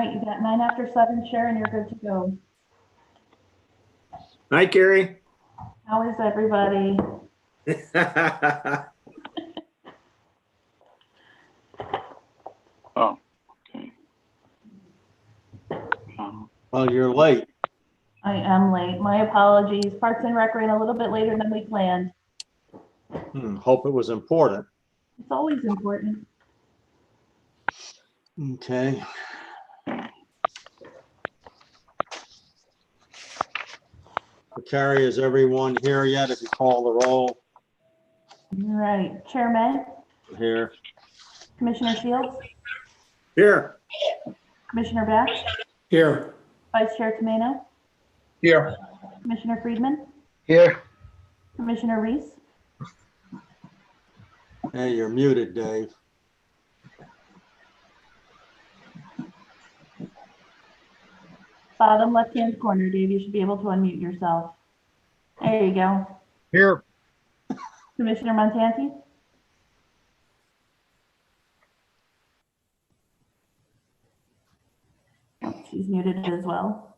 right, you got 9 after 7, Sharon, you're good to go. Hi, Carrie. How is everybody? Oh, okay. Well, you're late. I am late. My apologies. Parks and Rec ran a little bit later than we planned. Hope it was important. It's always important. Okay. Carrie, is everyone here yet? If you call the roll All right, Chair May, here. Commissioner Shields, Here. Commissioner Bax, Here. Vice Chair Tomeno, Here. Commissioner Friedman, Here. Commissioner Reese, Hey, you're muted, Dave. bottom left-hand corner, Dave, you should be able to unmute yourself. There you go. Here. Commissioner Montanti, she's muted as well.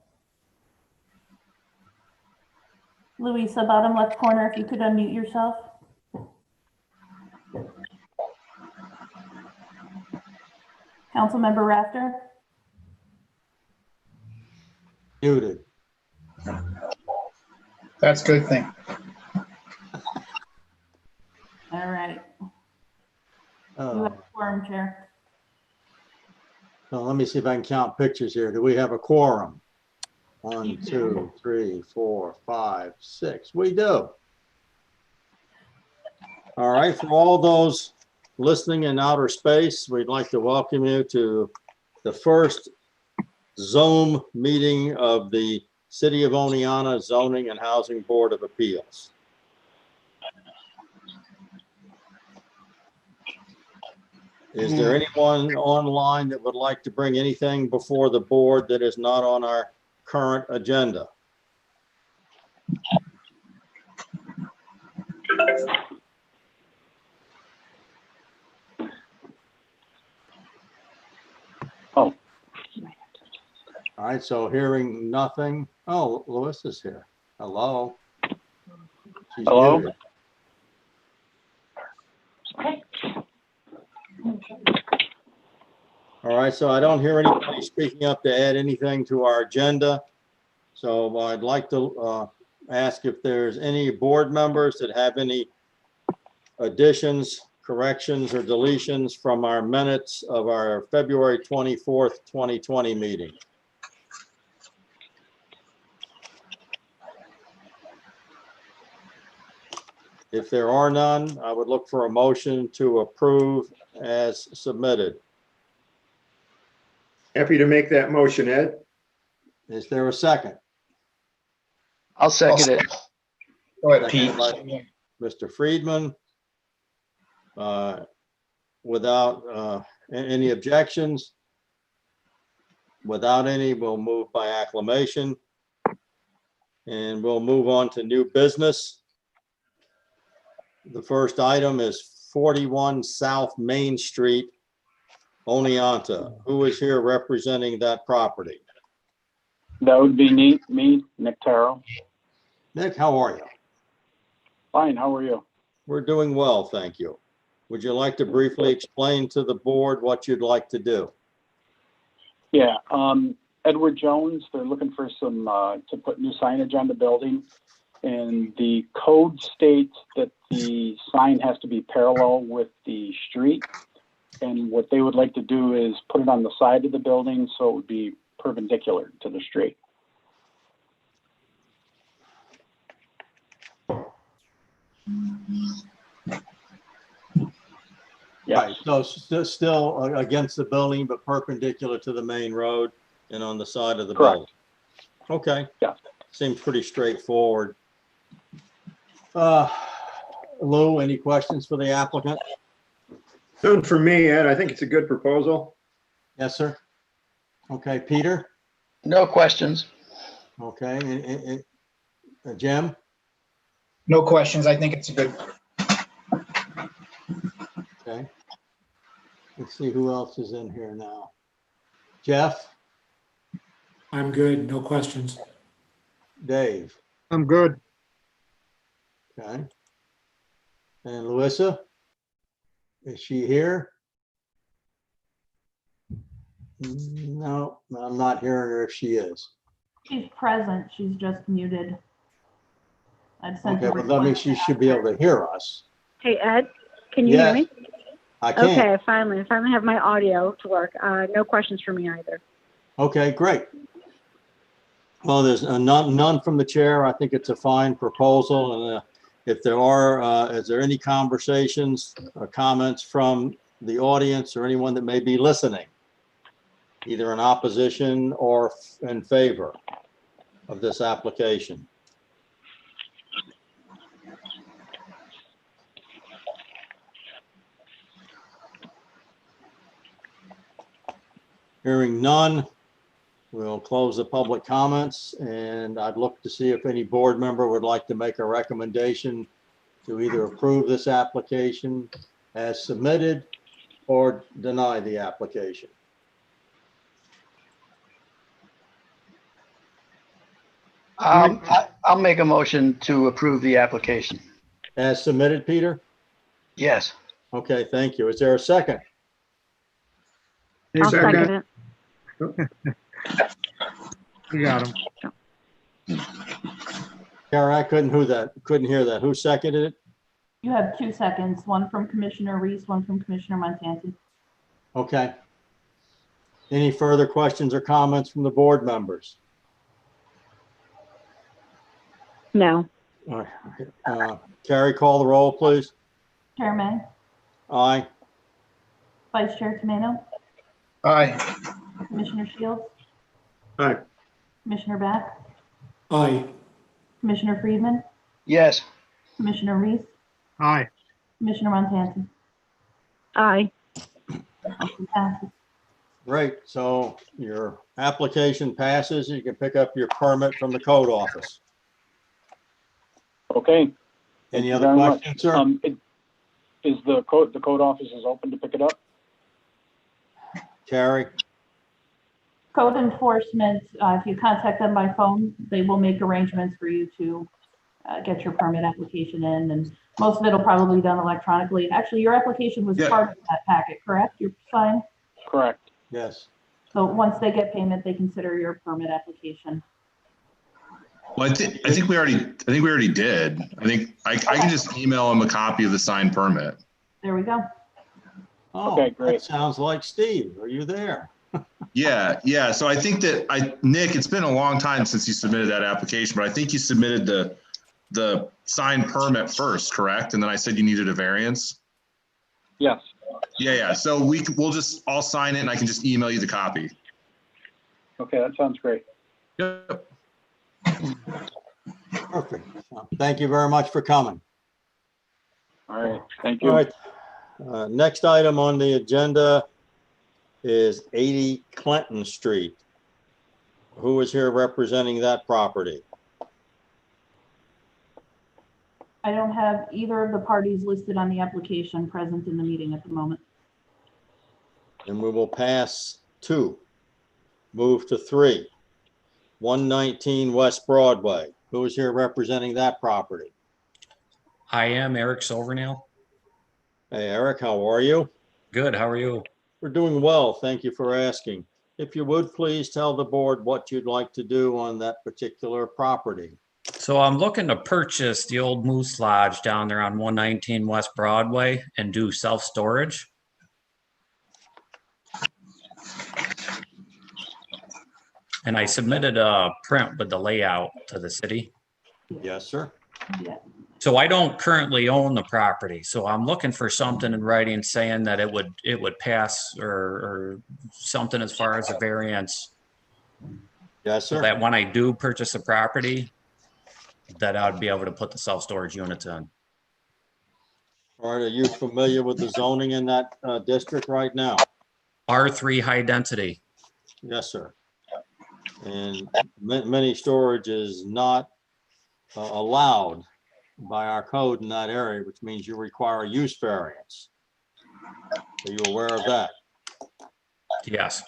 Louisa, bottom left corner, if you could unmute yourself. Councilmember Rafter, Muted. That's a good thing. all right. You have Oh, a quorum, Chair. so let me see if I can count pictures here. Do we have a quorum? 1, 2, 3, 4, 5, 6. We do. All right, for all those listening in outer space, we'd like to welcome you to the first Zoom meeting of the City of Oneonta Zoning and Housing Board of Appeals. Is there anyone online that would like to bring anything before the board that is not on our current agenda? Oh, All right, so hearing nothing. Oh, Lewis's here. Hello. She's Hello? muted. All right, so I don't hear anybody speaking up to add anything to our agenda. So I'd like to ask if there's any board members that have any additions, corrections, or deletions from our minutes of our February 24th, 2020 meeting. If there are none, I would look for a motion to approve as submitted. Happy to make that motion, Ed. Is there a second? I'll second it. Go ahead, Pete. Second by Mr. Friedman. Without any objections? Without any, we'll move by acclamation. And we'll move on to new business. The first item is 41 South Main Street, Oneonta. Who is here representing that property? that would be me, Nick Taro. Nick, how are you? Fine, how are you? We're doing well, thank you. Would you like to briefly explain to the board what you'd like to do? Yeah, Edward Jones, they're looking for some, to put new signage on the building. And the code states that the sign has to be parallel with the street. And what they would like to do is put it on the side of the building so it would be perpendicular to the street. Right, Yes, so still against the building, but perpendicular to the main road and on the side of the Correct. building. Okay. Yeah. Seems pretty straightforward. Lou, any questions for the applicant? None for me, Ed. I think it's a good proposal. Yes, sir. Okay, Peter? No questions. Okay, Jim? No questions. I think it's a good. Okay. Let's see who else is in here now. Jeff? I'm good, no questions. Dave? I'm good. Okay. And Louisa? Is she here? No, I'm not hearing her if she is. She's present, she's just muted. I've sent Okay, a but that means request she to should ask be her. able to hear us. Hey, Ed, can you hear Yes, me? I can. Okay, finally have my audio to work. No questions for me either. Okay, great. Well, there's none from the chair. I think it's a fine proposal. And if there are, is there any conversations or comments from the audience or anyone that may be listening, either in opposition or in favor of this application? Hearing none, we'll close the public comments, and I'd look to see if any board member would like to make a recommendation to either approve this application as submitted or deny the application. I'll make a motion to approve the application. As submitted, Peter? Yes. Okay, thank you. Is there a second? I'll Second. second it. You got him. Kara, I couldn't hear that. Who seconded it? You have 2 seconds, one from Commissioner Reese, one from Commissioner Montanti. Okay. Any further questions or comments from the board members? No. All right. Carrie, call the roll, please. Chairman, Aye. Vice Chair Tomato, Aye. Commissioner Shields, Aye. Commissioner Back, Aye, Commissioner Friedman, Yes. Commissioner Reese, Aye. Commissioner Montanti. Aye. Motion passes. Great. So your application passes. You can pick up your permit from the code office. Okay. Thank Any you other very much. questions, sir? Is the code office is open to pick it up? Carrie? Code enforcement, if you contact them by phone, they will make arrangements for you to get your permit application in, and most of it will probably be done electronically. Actually, your application was Yeah. part of that packet, correct? Your sign? Correct. Yes. So once they get payment, they consider your permit application. Well, I think we already did. I think I can just email them a copy of the signed permit. There we go. Oh, Okay, great. that sounds like Steve. Are you there? Yeah. So I think that Nick, it's been a long time since you submitted that application, but I think you submitted the signed permit first, correct? And then I said you needed a variance. Yes. Yeah. So I'll sign it and I can just email you the copy. Okay, that sounds great. Yep. Perfect. Thank you very much for coming. All right. Thank All you. right. Next item on the agenda is 80 Clinton Street. Who is here representing that property? I don't have either of the parties listed on the application present in the meeting at the moment. And we will pass 2. Move to 3. 119 West Broadway. Who is here representing that property? I am Eric Silvernail. Hey, Eric, how are you? Good, how are you? We're doing well. Thank you for asking. If you would, please tell the board what you'd like to do on that particular property. So I'm looking to purchase the old Moose Lodge down there on 119 West Broadway and do self-storage. And I submitted a print with the layout to the city. Yes, sir. Yeah. So I don't currently own the property, so I'm looking for something in writing saying that it would pass or something as far as a variance. Yes, So sir. that when I do purchase a property, that I'd be able to put the self-storage units in. All right, are you familiar with the zoning in that district right now? R3 high density. Yes, sir. And mini storage is not allowed by our code in that area, which means you require a use variance. Are you aware of that? Yes.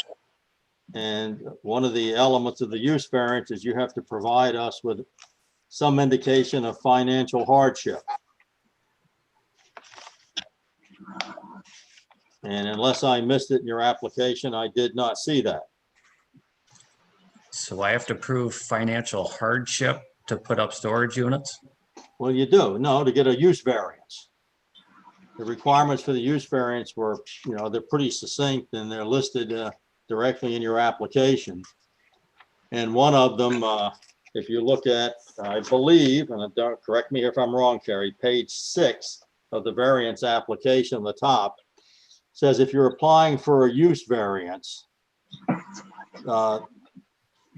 And one of the elements of the use variance is you have to provide us with some indication of financial hardship. And unless I missed it in your application, I did not see that. So I have to prove financial hardship to put up storage units? Well, you do, no, to get a use variance. The requirements for the use variance were, they're pretty succinct and they're listed directly in your application. And one of them, if you look at, I believe, and don't correct me if I'm wrong, Carrie, page 6 of the variance application on the top says if you're applying for a use variance,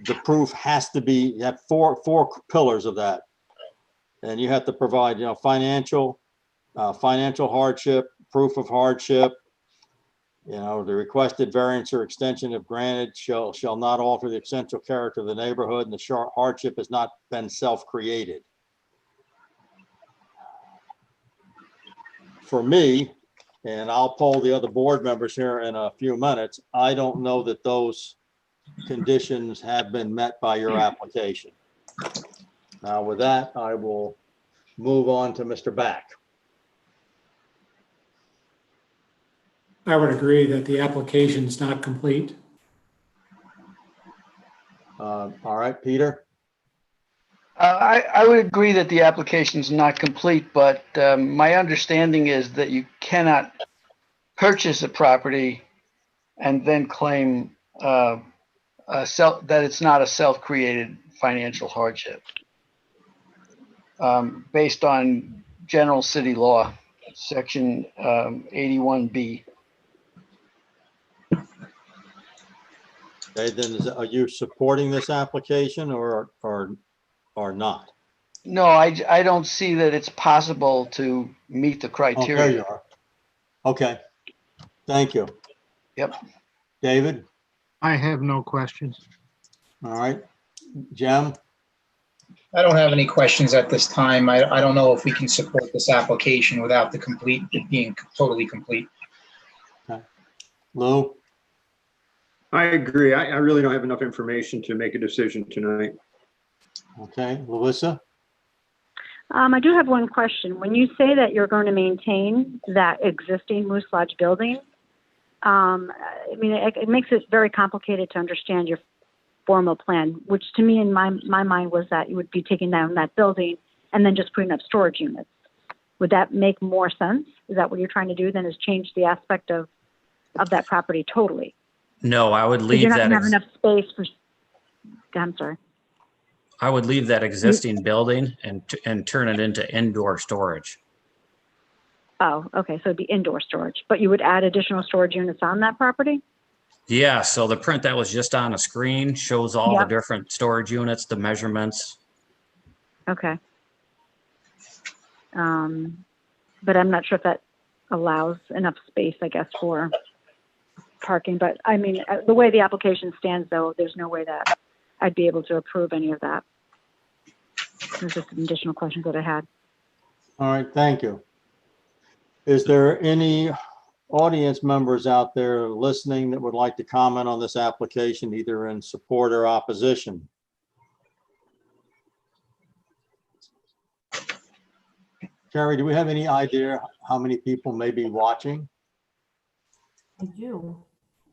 the proof has to be, you have four pillars of that. And you have to provide, financial hardship, proof of hardship. The requested variance or extension if granted shall not alter the essential character of the neighborhood, and the hardship has not been self-created. For me, and I'll poll the other board members here in a few minutes, I don't know that those conditions have been met by your application. Now, with that, I will move on to Mr. Back. I would agree that the application is not complete. All right, Peter? I would agree that the application is not complete, but my understanding is that you cannot purchase a property and then claim that it's not a self-created financial hardship based on general city law, section 81B. Okay, then are you supporting this application or not? No, I don't see that it's possible to meet the Oh, criteria. there you are. Okay, thank you. Yep. David? I have no questions. All right. Jem? I don't have any questions at this time. I don't know if we can support this application without it being totally complete. Lou? I agree. I really don't have enough information to make a decision tonight. Okay, Melissa? I do have one question. When you say that you're going to maintain that existing Moose Lodge building, it makes it very complicated to understand your formal plan, which to me in my mind was that you would be taking down that building and then just putting up storage units. Would that make more sense? Is that what you're trying to do then, is change the aspect of that property totally? No, I would 'Cause leave you're not that. going to have enough space for, I'm sorry. I would leave that existing building and turn it into indoor storage. Oh, okay, so it'd be indoor storage, but you would add additional storage units on that property? Yeah, so the print that was just on a screen shows all the Yep. different storage units, the measurements. Okay. But I'm not sure if that allows enough space, I guess, for parking. But I mean, the way the application stands, though, there's no way that I'd be able to approve any of that. There's just some additional questions that I had. All right, thank you. Is there any audience members out there listening that would like to comment on this application, either in support or opposition? Carrie, do we have any idea how many people may be watching? I do.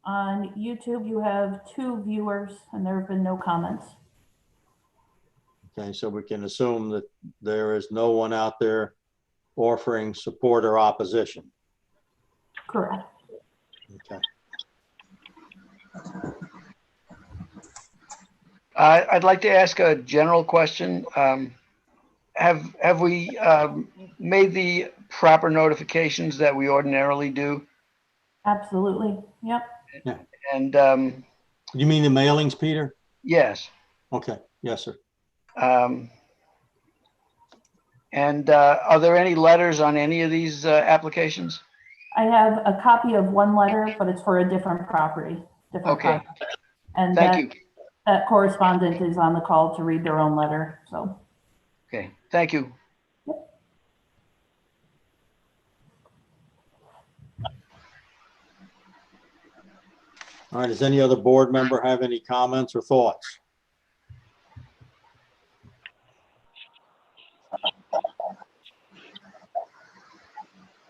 On YouTube, you have 2 viewers and there have been no comments. Okay, so we can assume that there is no one out there offering support or opposition. Correct. Okay. I'd like to ask a general question. Have we made the proper notifications that we ordinarily do? Absolutely. Yep. And You mean the mailings, Peter? yes. Okay, yes, sir. And are there any letters on any of these applications? I have a copy of one letter, but it's for a different property. Different Okay. property. And Thank you. that correspondent is on the call to read their own letter. So Okay, thank you. All right, does any other board member have any comments or thoughts?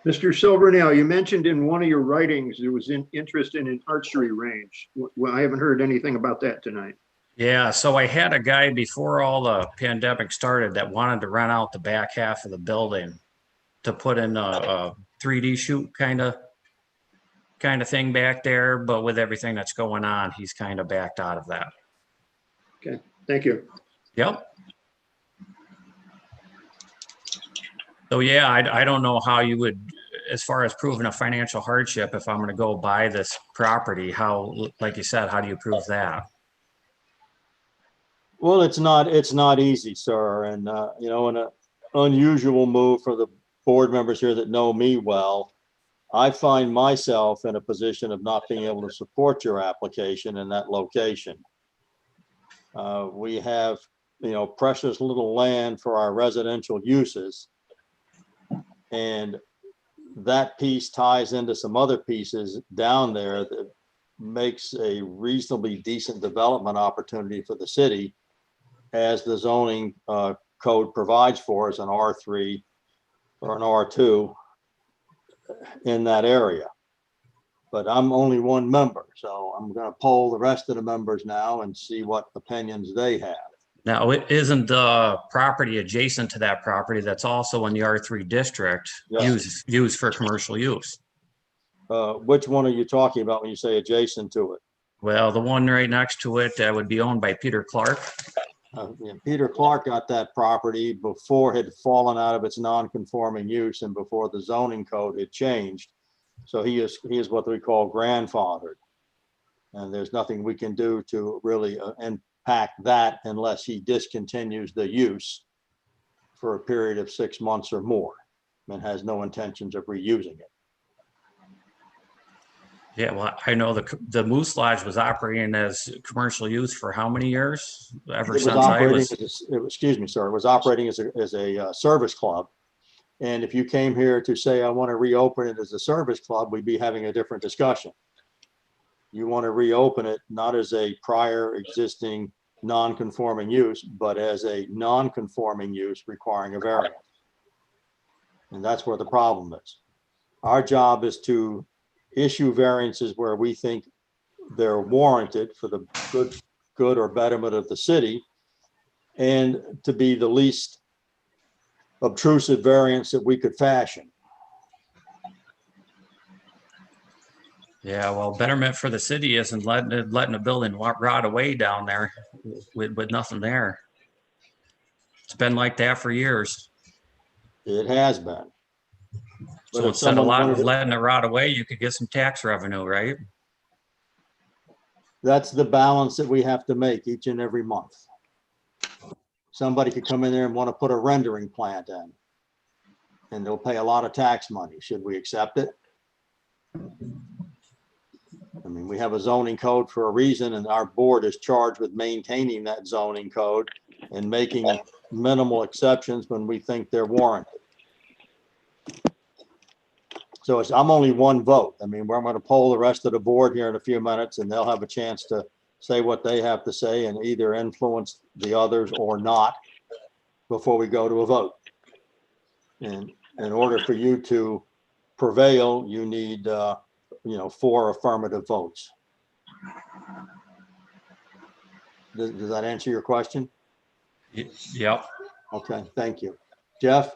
Mr. Silvernail, you mentioned in one of your writings there was interest in an archery range. Well, I haven't heard anything about that tonight. Yeah, so I had a guy before all the pandemic started that wanted to rent out the back half of the building to put in a 3D shoot kind of thing back there, but with everything that's going on, he's kind of backed out of that. Okay, thank you. Yep. So yeah, I don't know how you would, as far as proving a financial hardship, if I'm going to go buy this property, how, like you said, how do you prove that? Well, it's not easy, sir. And, you know, in an unusual move for the board members here that know me well, I find myself in a position of not being able to support your application in that location. We have, you know, precious little land for our residential uses. And that piece ties into some other pieces down there that makes a reasonably decent development opportunity for the city, as the zoning code provides for us, an R3 or an R2 in that area. But I'm only one member, so I'm going to poll the rest of the members now and see what opinions they have. Now, it isn't the property adjacent to that property that's also in the R3 district Yes. used for commercial use? Which one are you talking about when you say adjacent to it? Well, the one right next to it that would be owned by Peter Clark. Yeah, Peter Clark got that property before it had fallen out of its non-conforming use and before the zoning code had changed. So he is what we call grandfathered. And there's nothing we can do to really impact that unless he discontinues the use for a period of 6 months or more and has no intentions of reusing it. Yeah, well, I know the Moose Lodge was operating as commercial use for how many years? Ever since I was. Excuse me, sir. It was operating as a service club. And if you came here to say, I want to reopen it as a service club, we'd be having a different discussion. You want to reopen it not as a prior existing non-conforming use, but as a non-conforming use requiring a variance. And that's where the problem is. Our job is to issue variances where we think they're warranted for the good or betterment of the city, and to be the least obtrusive variance that we could fashion. Yeah, well, betterment for the city isn't letting a building rot away down there with nothing there. It's been like that for years. It has been. So instead of letting it rot away, you could get some tax revenue, right? That's the balance that we have to make each and every month. Somebody could come in there and want to put a rendering plant in, and they'll pay a lot of tax money. Should we accept it? I mean, we have a zoning code for a reason, and our board is charged with maintaining that zoning code and making minimal exceptions when we think they're warranted. So I'm only one vote. I mean, we're going to poll the rest of the board here in a few minutes, and they'll have a chance to say what they have to say and either influence the others or not before we go to a vote. And in order for you to prevail, you need, 4 affirmative votes. Does that answer your question? Yep. Okay, thank you. Jeff?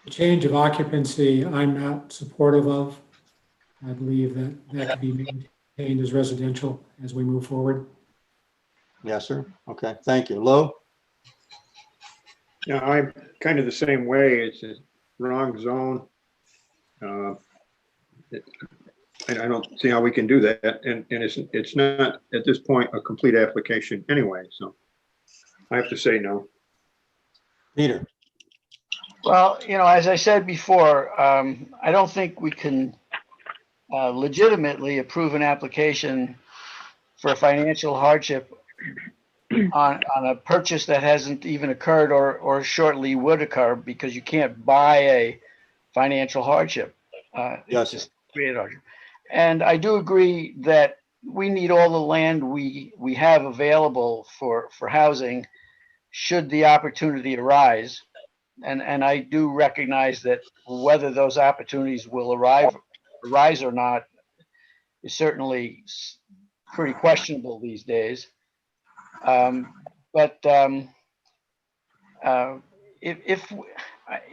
Change of occupancy, I'm not supportive of. I believe that could be maintained as residential as we move forward. Yes, sir. Okay, thank you. Lou? Yeah, I'm kind of the same way. It's a wrong zone. I don't see how we can do that. And it's not at this point a complete application anyway. So I have to say no. Peter? Well, as I said before, I don't think we can legitimately approve an application for a financial hardship on a purchase that hasn't even occurred or shortly would occur, because you can't buy a financial hardship. Yes. Just created hardship. And I do agree that we need all the land we have available for housing should the opportunity arise. And I do recognize that whether those opportunities will arise or not is certainly pretty questionable these days. If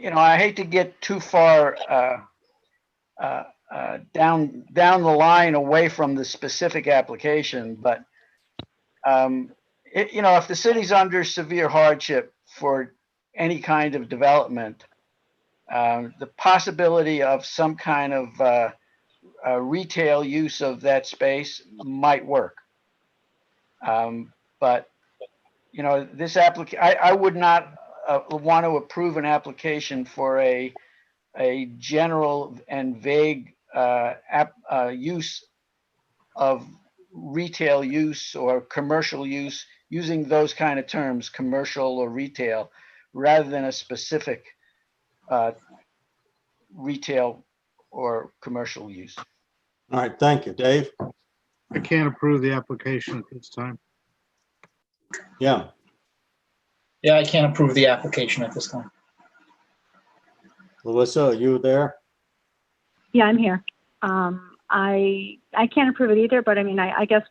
you know, I hate to get too far down the line away from the specific application, but you know, if the city's under severe hardship for any kind of development, the possibility of some kind of retail use of that space might work. But you know, this I would not want to approve an application for a general and vague use of retail use or commercial use, using those kind of terms, commercial or retail, rather than a specific retail or commercial use. All right, thank you. Dave? I can't approve the application at this time. Yeah, Yeah, I can't approve the application at this time. Melissa, are you there? Yeah, I'm here. I can't approve it either, but I mean, I guess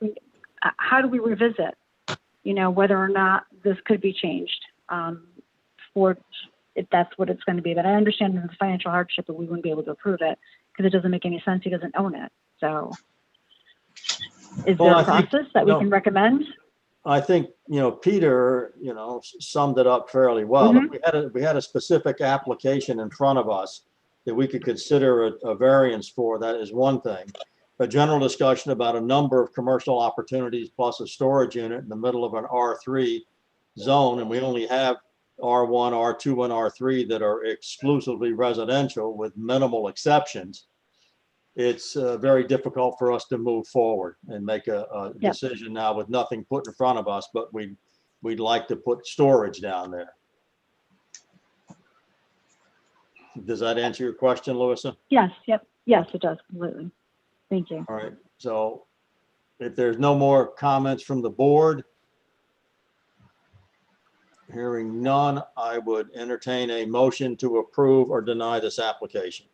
how do we revisit, you know, whether or not this could be changed for if that's what it's going to be. But I understand the financial hardship, but we wouldn't be able to approve it because it doesn't make any sense. He doesn't own it. So is there a process that we can recommend? I think, you know, Peter, you know, summed it up fairly well. Mm-hmm. If we had a specific application in front of us that we could consider a variance for, that is one thing. A general discussion about a number of commercial opportunities plus a storage unit in the middle of an R3 zone, and we only have R1, R2, and R3 that are exclusively residential with minimal exceptions. It's very difficult for us to move forward and make a decision now with nothing put in front of us, but we'd like to put storage down there. Does that answer your question, Louisa? Yes. Yep. Yes, it does completely. Thank you. All right. So if there's no more comments from the board, hearing none, I would entertain a motion to approve or deny this application.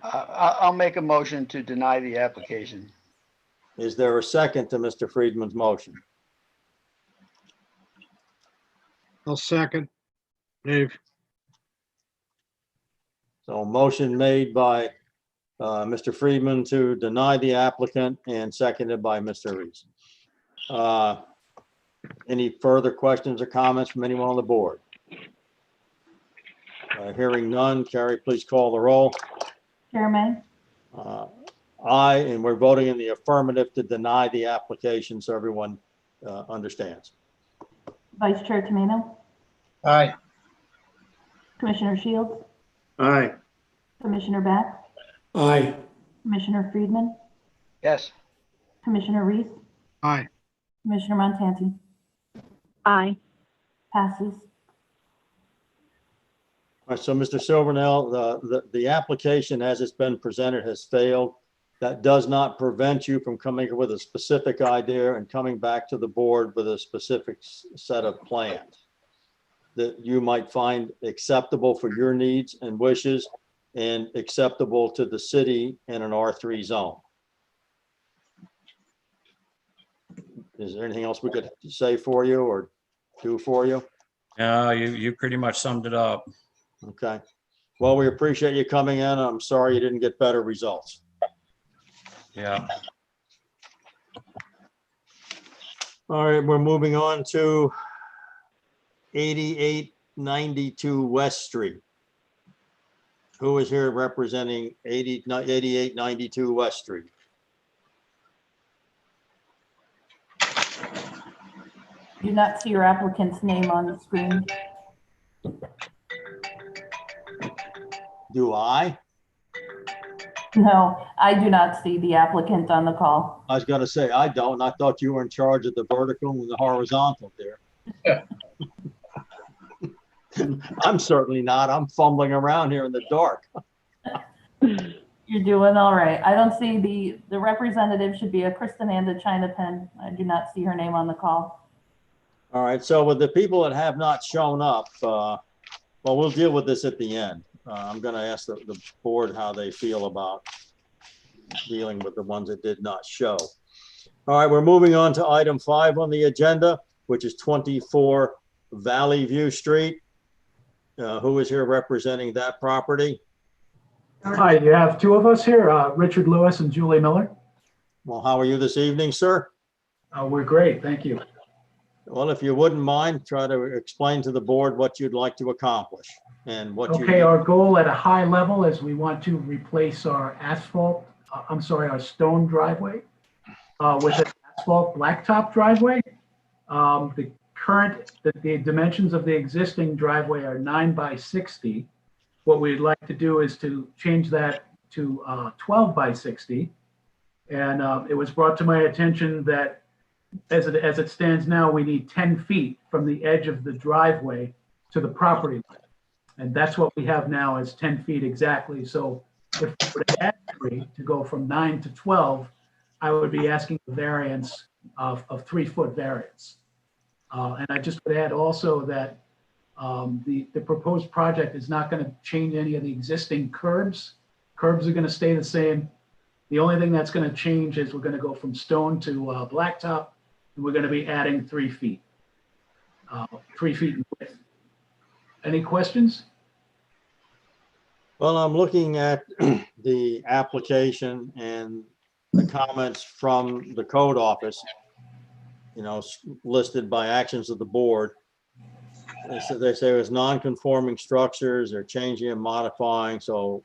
I'll make a motion to deny the application. Is there a second to Mr. Friedman's motion? I'll second. Dave, So motion made by Mr. Friedman to deny the applicant and seconded by Mr. Reese. Any further questions or comments from anyone on the board? Hearing none, Carrie, please call the roll. Chairman, Aye, and we're voting in the affirmative to deny the application so everyone understands. Vice Chair Tomino, Aye. Commissioner Shields, Aye. Commissioner Beck, Aye. Commissioner Friedman, Yes. Commissioner Reese, aye. Commissioner Montanti. Aye. Passes. All right, so Mr. Silvernail, the application as it's been presented has failed. That does not prevent you from coming up with a specific idea and coming back to the board with a specific set of plans that you might find acceptable for your needs and wishes and acceptable to the city in an R3 zone. Is there anything else we could say for you or do for you? You pretty much summed it up. Okay. Well, we appreciate you coming in. I'm sorry you didn't get better results. Yeah. All right, we're moving on to 8892 West Street. Who is here representing 8892 West Street? Do not see your applicant's name on the screen. Do I? No, I do not see the applicant on the call. I was gonna say, I don't. I thought you were in charge of the vertical and the horizontal there. I'm certainly not. I'm fumbling around here in the dark. You're doing all right. I don't see the representative should be a Kristen Anda China Pen. I do not see her name on the call. All right, so with the people that have not shown up, well, we'll deal with this at the end. I'm gonna ask the board how they feel about dealing with the ones that did not show. All right, we're moving on to item 5 on the agenda, which is 24 Valley View Street. Who is here representing that property? Hi, you have two of us here, Richard Lewis and Julie Miller. Well, how are you this evening, sir? We're great, thank you. Well, if you wouldn't mind, try to explain to the board what you'd like to accomplish and what you. Okay, our goal at a high level is we want to replace our our stone driveway with an asphalt blacktop driveway. The dimensions of the existing driveway are 9 by 60. What we'd like to do is to change that to 12 by 60. And it was brought to my attention that as it stands now, we need 10 feet from the edge of the driveway to the property line. And that's what we have now is 10 feet exactly. So if we were to add 3 to go from 9 to 12, I would be asking the variance of 3-foot variance. And I just would add also that the proposed project is not going to change any of the existing curbs. Curbs are going to stay the same. The only thing that's going to change is we're going to go from stone to blacktop, and we're going to be adding 3 feet, 3 feet in width. Any questions? Well, I'm looking at the application and the comments from the code office, you know, listed by actions of the board. They say it was non-conforming structures, they're changing and modifying. So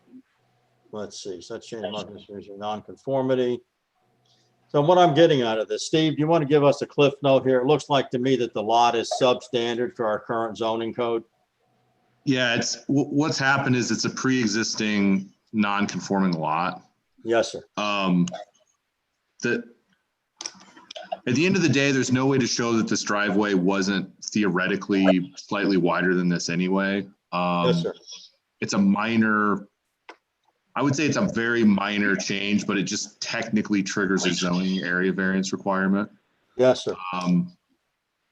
let's see, such change in non-conformity. So what I'm getting out of this, Steve, do you want to give us a cliff note here? It looks like to me that the lot is substandard for our current zoning code. Yeah, it's what's happened is it's a pre-existing non-conforming lot. Yes, sir. At the end of the day, there's no way to show that this driveway wasn't theoretically slightly wider than this anyway. Yes, sir. It's a minor, I would say it's a very minor change, but it just technically triggers a zoning area variance requirement. Yes, sir.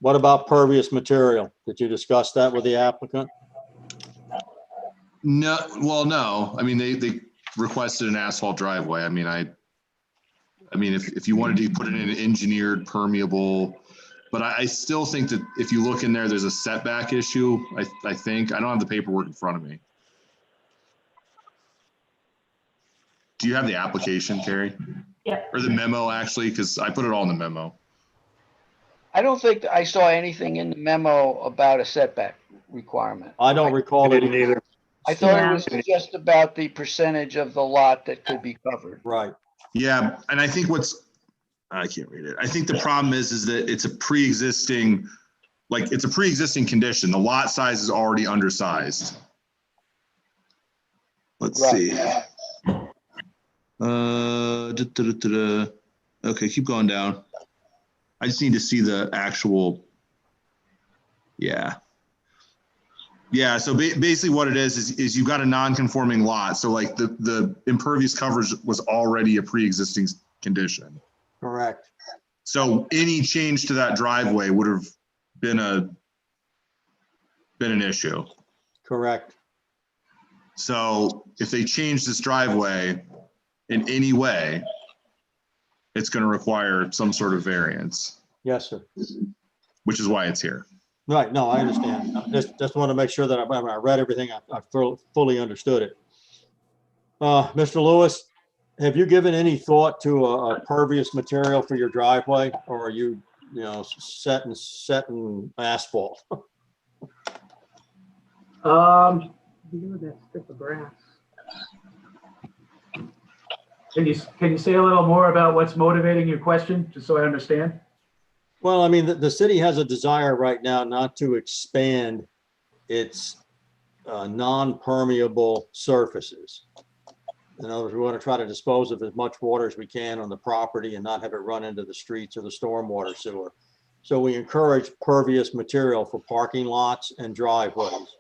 What about pervious material? Did you discuss that with the applicant? No, well, no. I mean, they requested an asphalt driveway. I mean, if you wanted to put it in an engineered permeable, but I still think that if you look in there, there's a setback issue. I think, I don't have the paperwork in front of me. Do you have the application, Carrie? Yep. Or the memo, actually, because I put it all in the memo. I don't think I saw anything in the memo about a setback requirement. I don't recall it either. I thought it was just about the percentage of the lot that could be covered. Right. Yeah, and I think I can't read it. I think the problem is that it's a pre-existing condition. The lot size is already undersized. Let's see. Okay, keep going down. I just need to see the actual, yeah. Yeah, so basically what it is you've got a non-conforming lot. So like the impervious coverage was already a pre-existing condition. Correct. So any change to that driveway would have been an issue. Correct. So if they change this driveway in any way, it's going to require some sort of variance. Yes, sir. Which is why it's here. Right. No, I understand. Just want to make sure that I read everything. I fully understood it. Mr. Lewis, have you given any thought to a pervious material for your driveway, or are you setting asphalt? That strip of grass. Can you say a little more about what's motivating your question, just so I understand? Well, I mean, the city has a desire right now not to expand its non-permeable surfaces. In other words, we want to try to dispose of as much water as we can on the property and not have it run into the streets or the stormwater sewer. So we encourage pervious material for parking lots and driveways.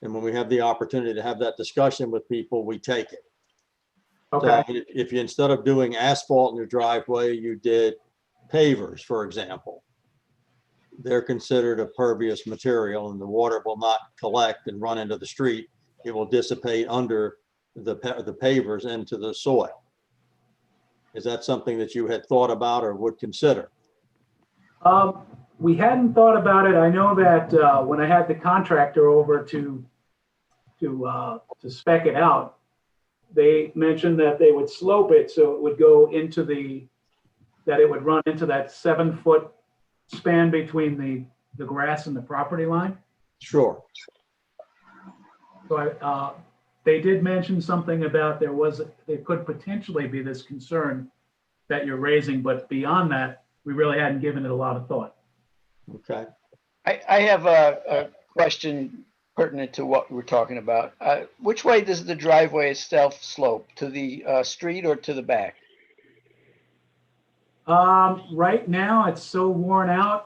And when we have the opportunity to have that discussion with people, we take it. Okay, So if you, instead of doing asphalt in your driveway, you did pavers, for example, they're considered a pervious material and the water will not collect and run into the street. It will dissipate under the pavers into the soil. Is that something that you had thought about or would consider? we hadn't thought about it. I know that, when I had the contractor over to spec it out, they mentioned that they would slope it so it would go into that it would run into that 7-foot span between the grass and the property line. Sure. So they did mention something about there could potentially be this concern that you're raising, but beyond that, we really hadn't given it a lot of thought. Okay. I have a question pertinent to what we're talking about. Which way does the driveway itself slope? To the street or to the back? Right now, it's so worn out.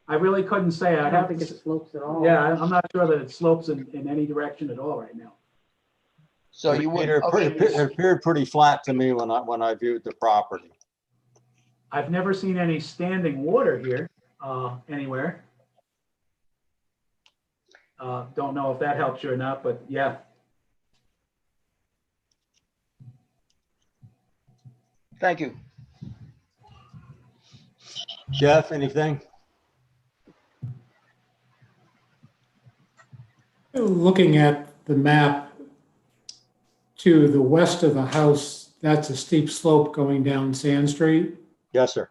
I really couldn't say. I don't think it slopes at all. Yeah, I'm not sure that it slopes in any direction at all right now. So you would, It appeared pretty flat to me when I viewed the property. I've never seen any standing water here, anywhere. Don't know if that helps you or not, but yeah. thank you. Jeff, anything? Looking at the map to the west of the house, that's a steep slope going down Sand Street. Yes, sir.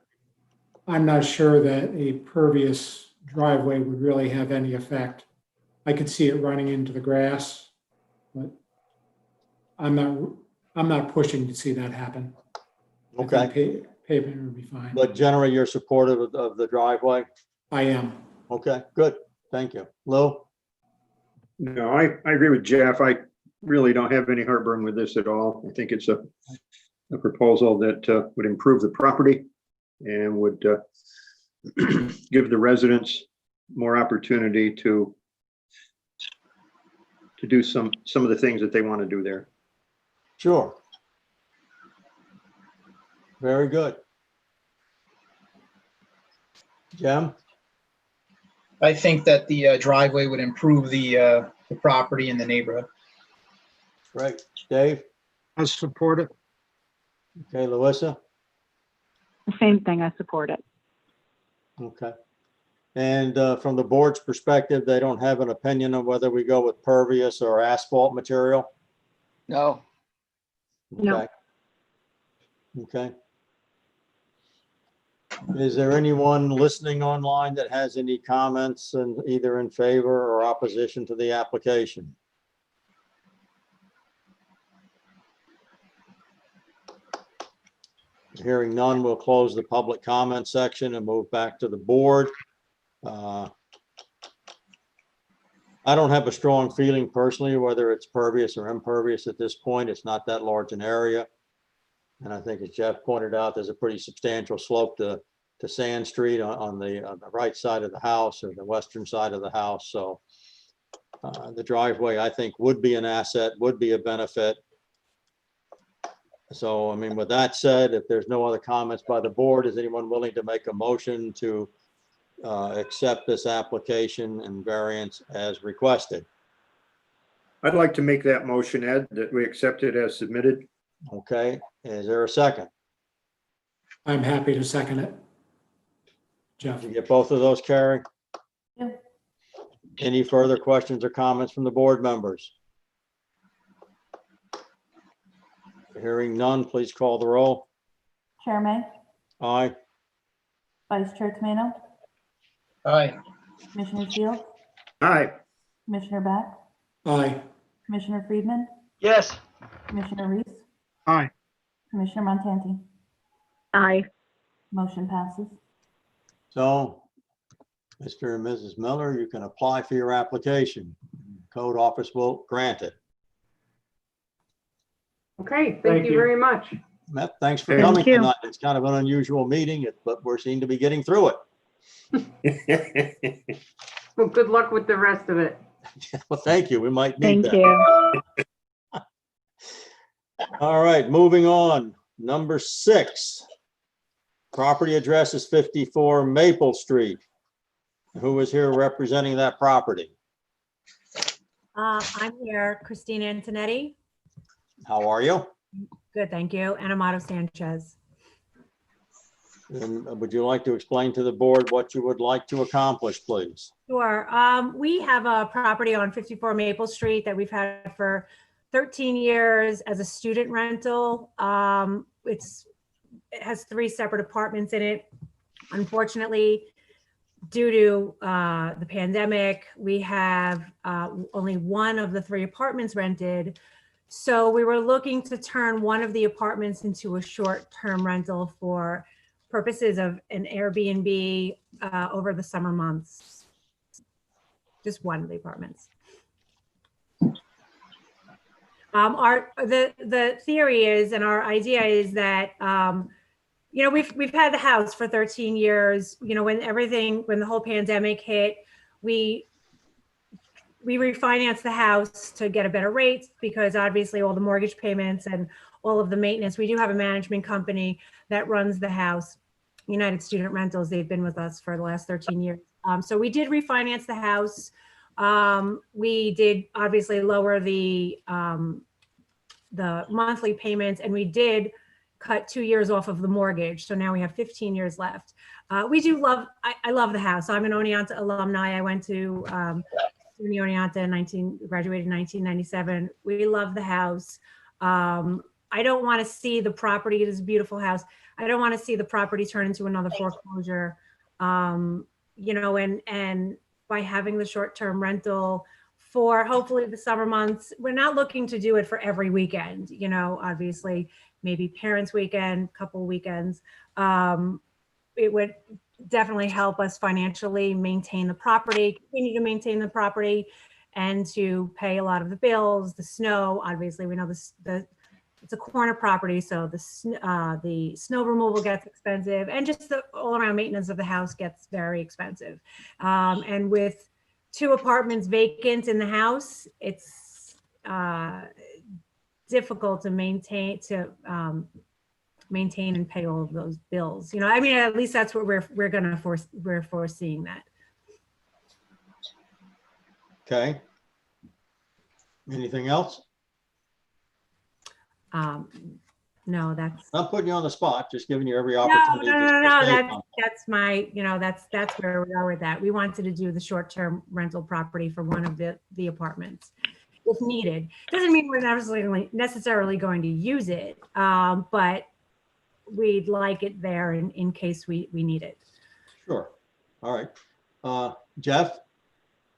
I'm not sure that a pervious driveway would really have any effect. I could see it running into the grass, but I'm not pushing to see that happen. I think Okay. Pavement would be fine. But generally, you're supportive of the driveway? I am. Okay, good. Thank you. Lou? No, I agree with Jeff. I really don't have any heartburn with this at all. I think it's a proposal that would improve the property and would give the residents more opportunity to do some of the things that they want to do there. Sure. Very good. Jim? I think that the driveway would improve the property and the neighborhood. Great. Dave? I support it. Okay, Larissa? The same thing, I support it. Okay. And from the board's perspective, they don't have an opinion on whether we go with pervious or asphalt material? No, No. Okay. Okay. Is there anyone listening online that has any comments and either in favor or opposition to the application? Hearing none, we'll close the public comment section and move back to the board. I don't have a strong feeling personally, whether it's pervious or impervious at this point. It's not that large an area. And I think as Jeff pointed out, there's a pretty substantial slope to Sand Street on the right side of the house or the western side of the house. So the driveway, I think, would be an asset, would be a benefit. So, I mean, with that said, if there's no other comments by the board, is anyone willing to make a motion to accept this application and variance as requested? I'd like to make that motion, Ed, that we accept it as submitted. Okay, is there a second? I'm happy to second it. Jeff? Did you get both of those, Carrie? Yeah. Any further questions or comments from the board members? Hearing none, please call the roll. Chair May, Aye. Vice Chair Tomino, Aye. Commissioner Shields, Aye. Commissioner Beck, Aye. Commissioner Friedman, yes, Commissioner Reese, Aye. Commissioner Montanti. Aye. Motion passes. So, Mr. and Mrs. Miller, you can apply for your application. Code office will grant it. Okay, Thank thank you you. very much. Matt, thanks for Thank coming you. tonight. It's kind of an unusual meeting, but we seem to be getting through it. Well, good luck with the rest of it. Well, thank you. We might need Thank that. you. All right, moving on. Number 6. Property address is 54 Maple Street. Who is here representing that property? I'm here, Christine Antonetti. How are you? Good, thank you. And Amato Sanchez. And would you like to explain to the board what you would like to accomplish, please? Sure. We have a property on 54 Maple Street that we've had for 13 years as a student rental. It has 3 separate apartments in it. Unfortunately, due to the pandemic, we have only one of the 3 apartments rented. So we were looking to turn one of the apartments into a short-term rental for purposes of an Airbnb over the summer months. Just one of the apartments. The theory is, and our idea is that you know, we've had the house for 13 years. You know, when the whole pandemic hit, we refinanced the house to get a better rate because obviously all the mortgage payments and all of the maintenance. We do have a management company that runs the house, United Student Rentals. They've been with us for the last 13 years. So we did refinance the house. We did obviously lower the monthly payments, and we did cut 2 years off of the mortgage. So now we have 15 years left. We do love, I love the house. I'm an Oneonta alumni. I went to SUNY Oneonta, graduated in 1997. We love the house. I don't want to see the property. It is a beautiful house. I don't want to see the property turn into another foreclosure. You know, and by having the short-term rental for hopefully the summer months, we're not looking to do it for every weekend, you know, obviously maybe parents' weekend, couple weekends. It would definitely help us financially maintain the property, continue to maintain the property, and to pay a lot of the bills, the snow. Obviously, we know it's a corner property, so the snow removal gets expensive, and just the all-around maintenance of the house gets very expensive. And with 2 apartments vacant in the house, it's difficult to maintain and pay all of those bills. You know, I mean, at least that's what we're foreseeing that. Okay. Anything else? No, that's. I'm putting you on the spot, just giving you every No, opportunity. no, that's my, you know, that's where we are with that. We wanted to do the short-term rental property for one of the apartments if needed. Doesn't mean we're necessarily going to use it, but we'd like it there in case we need it. Sure. All right. Jeff,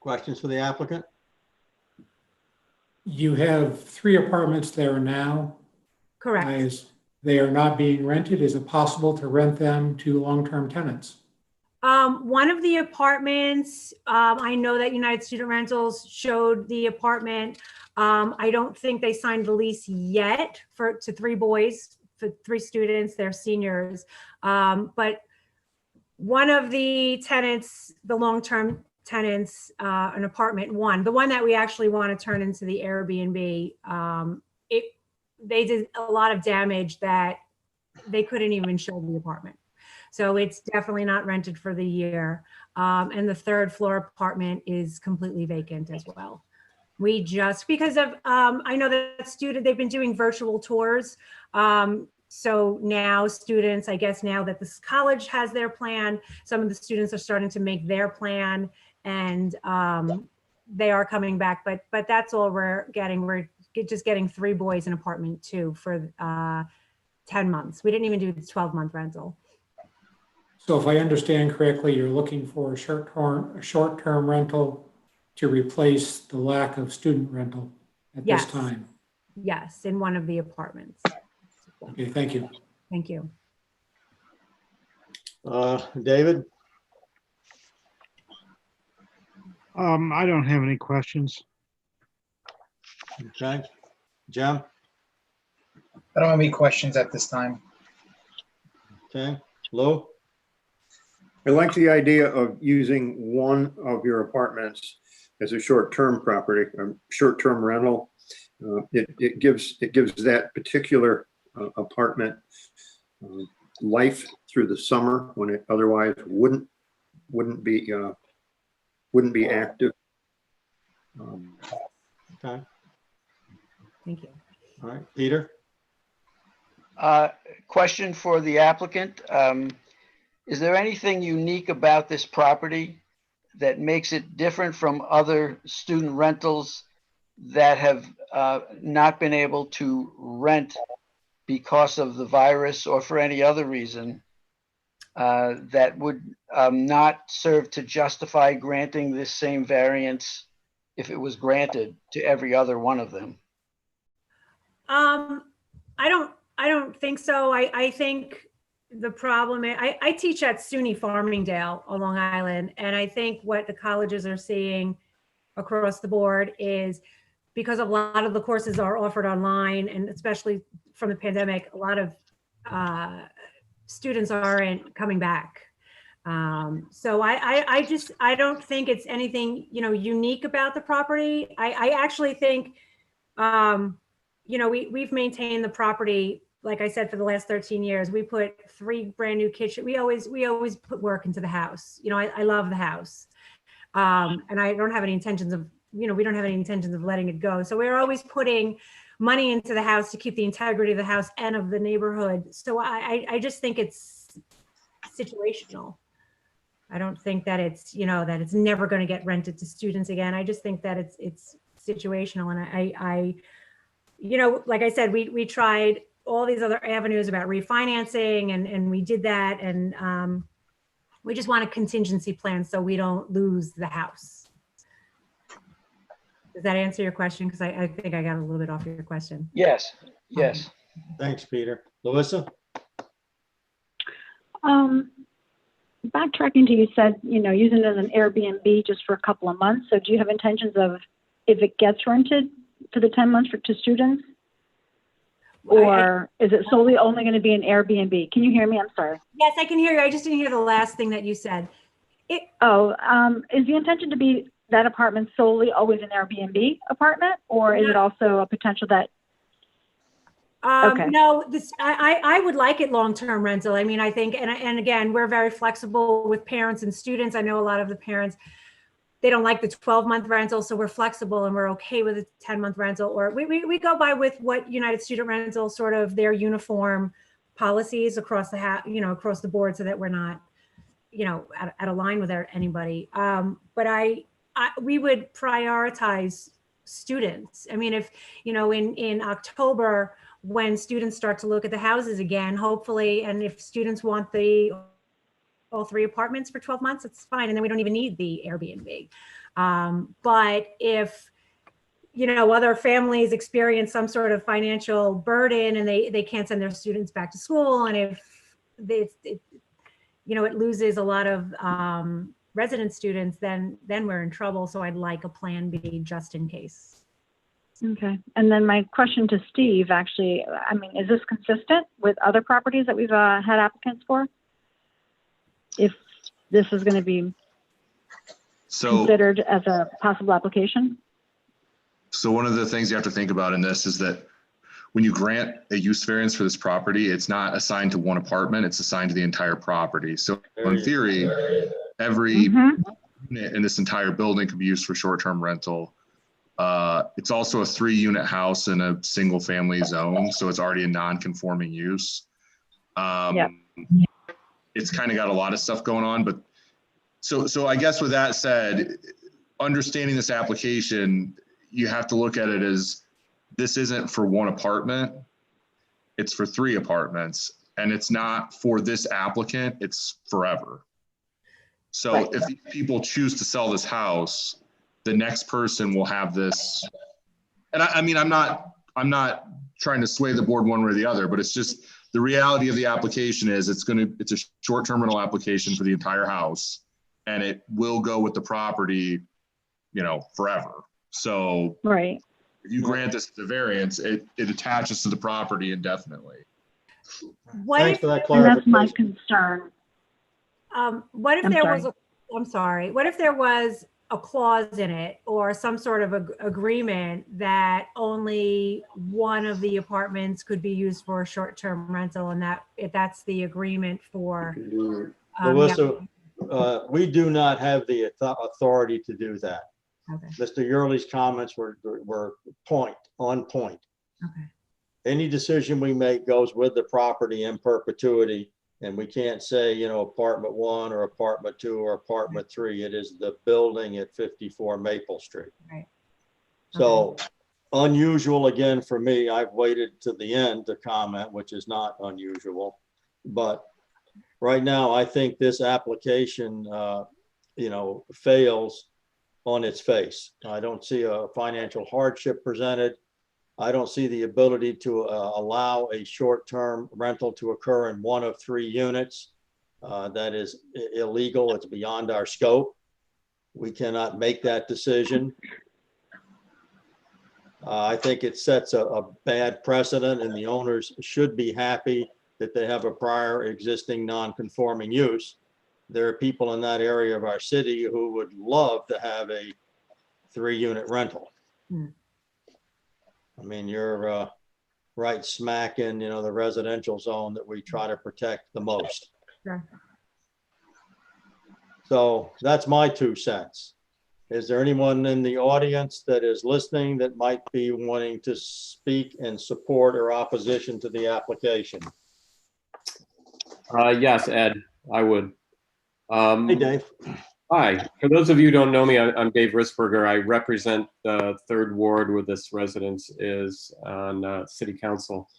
questions for the applicant? You have 3 apartments there now. Correct. They are not being rented. Is it possible to rent them to long-term tenants? One of the apartments, I know that United Student Rentals showed the apartment. I don't think they signed the lease yet to 3 boys, for 3 students, they're seniors. But one of the tenants, the long-term tenants, an apartment one, the one that we actually want to turn into the Airbnb, they did a lot of damage that they couldn't even show the apartment. So it's definitely not rented for the year. And the 3rd floor apartment is completely vacant as well. We just, because of, I know that they've been doing virtual tours. So now students, I guess now that this college has their plan, some of the students are starting to make their plan, and they are coming back, but that's all we're getting. We're just getting 3 boys in apartment 2 for 10 months. We didn't even do the 12-month rental. So if I understand correctly, you're looking for a short-term rental to replace the lack of student rental at this time? Yes, in one of the apartments. Okay, thank you. Thank you. David? I don't have any questions. Okay. Jim? I don't have any questions at this time. Okay, Lou? I like the idea of using one of your apartments as a short-term property, short-term rental. It gives that particular apartment life through the summer when it otherwise wouldn't be active. Okay, Thank you. all right, Peter? Question for the applicant. Is there anything unique about this property that makes it different from other student rentals that have not been able to rent because of the virus or for any other reason that would not serve to justify granting this same variance if it was granted to every other one of them? I don't think so. I think the problem, I teach at SUNY Farmingdale on Long Island, and I think what the colleges are seeing across the board is because a lot of the courses are offered online, and especially from the pandemic, a lot of students aren't coming back. So I don't think it's anything, unique about the property. I actually think, we've maintained the property, like I said, for the last 13 years. We put 3 brand new kitchen. We always put work into the house. I love the house. And I don't have any intentions of, we don't have any intentions of letting it go. So we're always putting money into the house to keep the integrity of the house and of the neighborhood. So I just think it's situational. I don't think that it's, that it's never going to get rented to students again. I just think that it's situational. And I like I said, we tried all these other avenues about refinancing and we did that. And we just want a contingency plan so we don't lose the house. Does that answer your question? Because I think I got a little bit off your question. Yes, yes. Thanks, Peter. Larissa? Backtracking to you said, using it as an Airbnb just for a couple of months. So do you have intentions of, if it gets rented for the 10 months to students? Or is it solely only going to be an Airbnb? Can you hear me? I'm sorry. Yes, I can hear you. I just didn't hear the last thing that you said. Is the intention to be that apartment solely always an Airbnb apartment, or is it also a potential that? Okay. No, I would like it long-term rental. I mean, I think, and again, we're very flexible with parents and students. I know a lot of the parents, they don't like the 12-month rental, so we're flexible and we're okay with a 10-month rental. Or we go by with what United Student Rental, sort of their uniform policies across the across the board, so that we're not, out of line with anybody. But we would prioritize students. I mean, if in October, when students start to look at the houses again, hopefully, and if students want all 3 apartments for 12 months, it's fine. And then we don't even need the Airbnb. But if, other families experience some sort of financial burden and they can't send their students back to school, and if it loses a lot of resident students, then we're in trouble. So I'd like a plan B just in case. Okay. And then my question to Steve, actually, I mean, is this consistent with other properties that we've had applicants for? If this is going to be considered as a possible application? So one of the things you have to think about in this is that when you grant a use variance for this property, it's not assigned to one apartment, it's assigned to the entire property. So in theory, every unit in this entire building could be used for short-term rental. It's also a 3-unit house in a single family zone, so it's already a non-conforming use. It's kind of got a lot of stuff going on, but so I guess with that said, understanding this application, you have to look at it as this isn't for one apartment, it's for 3 apartments, and it's not for this applicant, it's forever. So if these people choose to sell this house, the next person will have this. And I mean, I'm not trying to sway the board one way or the other, but it's just the reality of the application is it's a short-term rental application for the entire house, and it will go with the property, forever. So If you grant this the variance, it attaches to the property indefinitely. What Thanks if, for that And that's my clarification. concern. what if I'm there was sorry. I'm sorry, what if there was a clause in it or some sort of agreement that only one of the apartments could be used for a short-term rental, and that if that's the agreement for yeah. Melissa, we do not have the authority to do that. Okay. Mr. Yurley's comments were on point. Okay. Any decision we make goes with the property in perpetuity. And we can't say, you know, apartment 1 or apartment 2 or apartment 3. It is the building at 54 Maple Street. Right. So unusual again for me. I've waited to the end to comment, which is not unusual. But right now, I think this application, you know, fails on its face. I don't see a financial hardship presented. I don't see the ability to allow a short-term rental to occur in 1 of 3 units. That is illegal. It's beyond our scope. We cannot make that decision. I think it sets a bad precedent, and the owners should be happy that they have a prior existing non-conforming use. There are people in that area of our city who would love to have a 3-unit rental. I mean, you're right smack in, you know, the residential zone that we try to protect the most. Sure. So that's my 2 cents. Is there anyone in the audience that is listening that might be wanting to speak in support or opposition to the application? Yes, Ed, I would. Hey, Dave. Hi. For those of you who don't know me, I'm Dave Risberger. I represent the 3rd Ward where this residence is on City Council.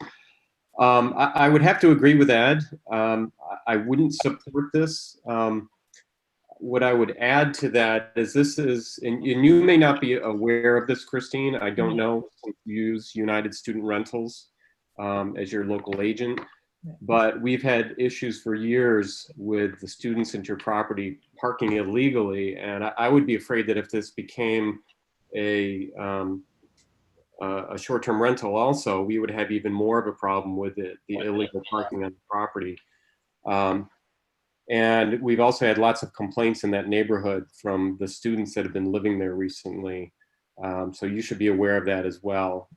I would have to agree with Ed. I wouldn't support this. What I would add to that is this is, and you may not be aware of this, Christine. I don't know if you use United Student Rentals as your local agent. But we've had issues for years with the students into your property parking illegally. And I would be afraid that if this became a short-term rental also, we would have even more of a problem with the illegal parking on the property. And we've also had lots of complaints in that neighborhood from the students that have been living there recently. So you should be aware of that as well.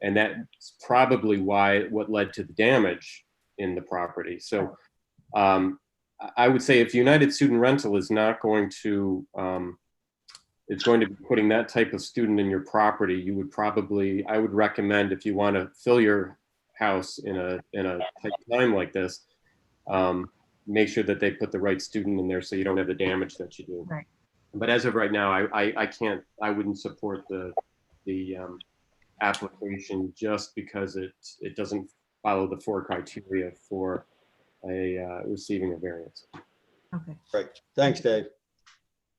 And that's probably what led to the damage in the property. So I would say if United Student Rental is not going to, it's going to be putting that type of student in your property, you would probably, I would recommend if you want to fill your house in a tight time like this, make sure that they put the right student in there so you don't have the damage that you do. Right. But as of right now, I wouldn't support the application just because it doesn't follow the 4 criteria for receiving a variance. Okay. Great. Thanks, Dave.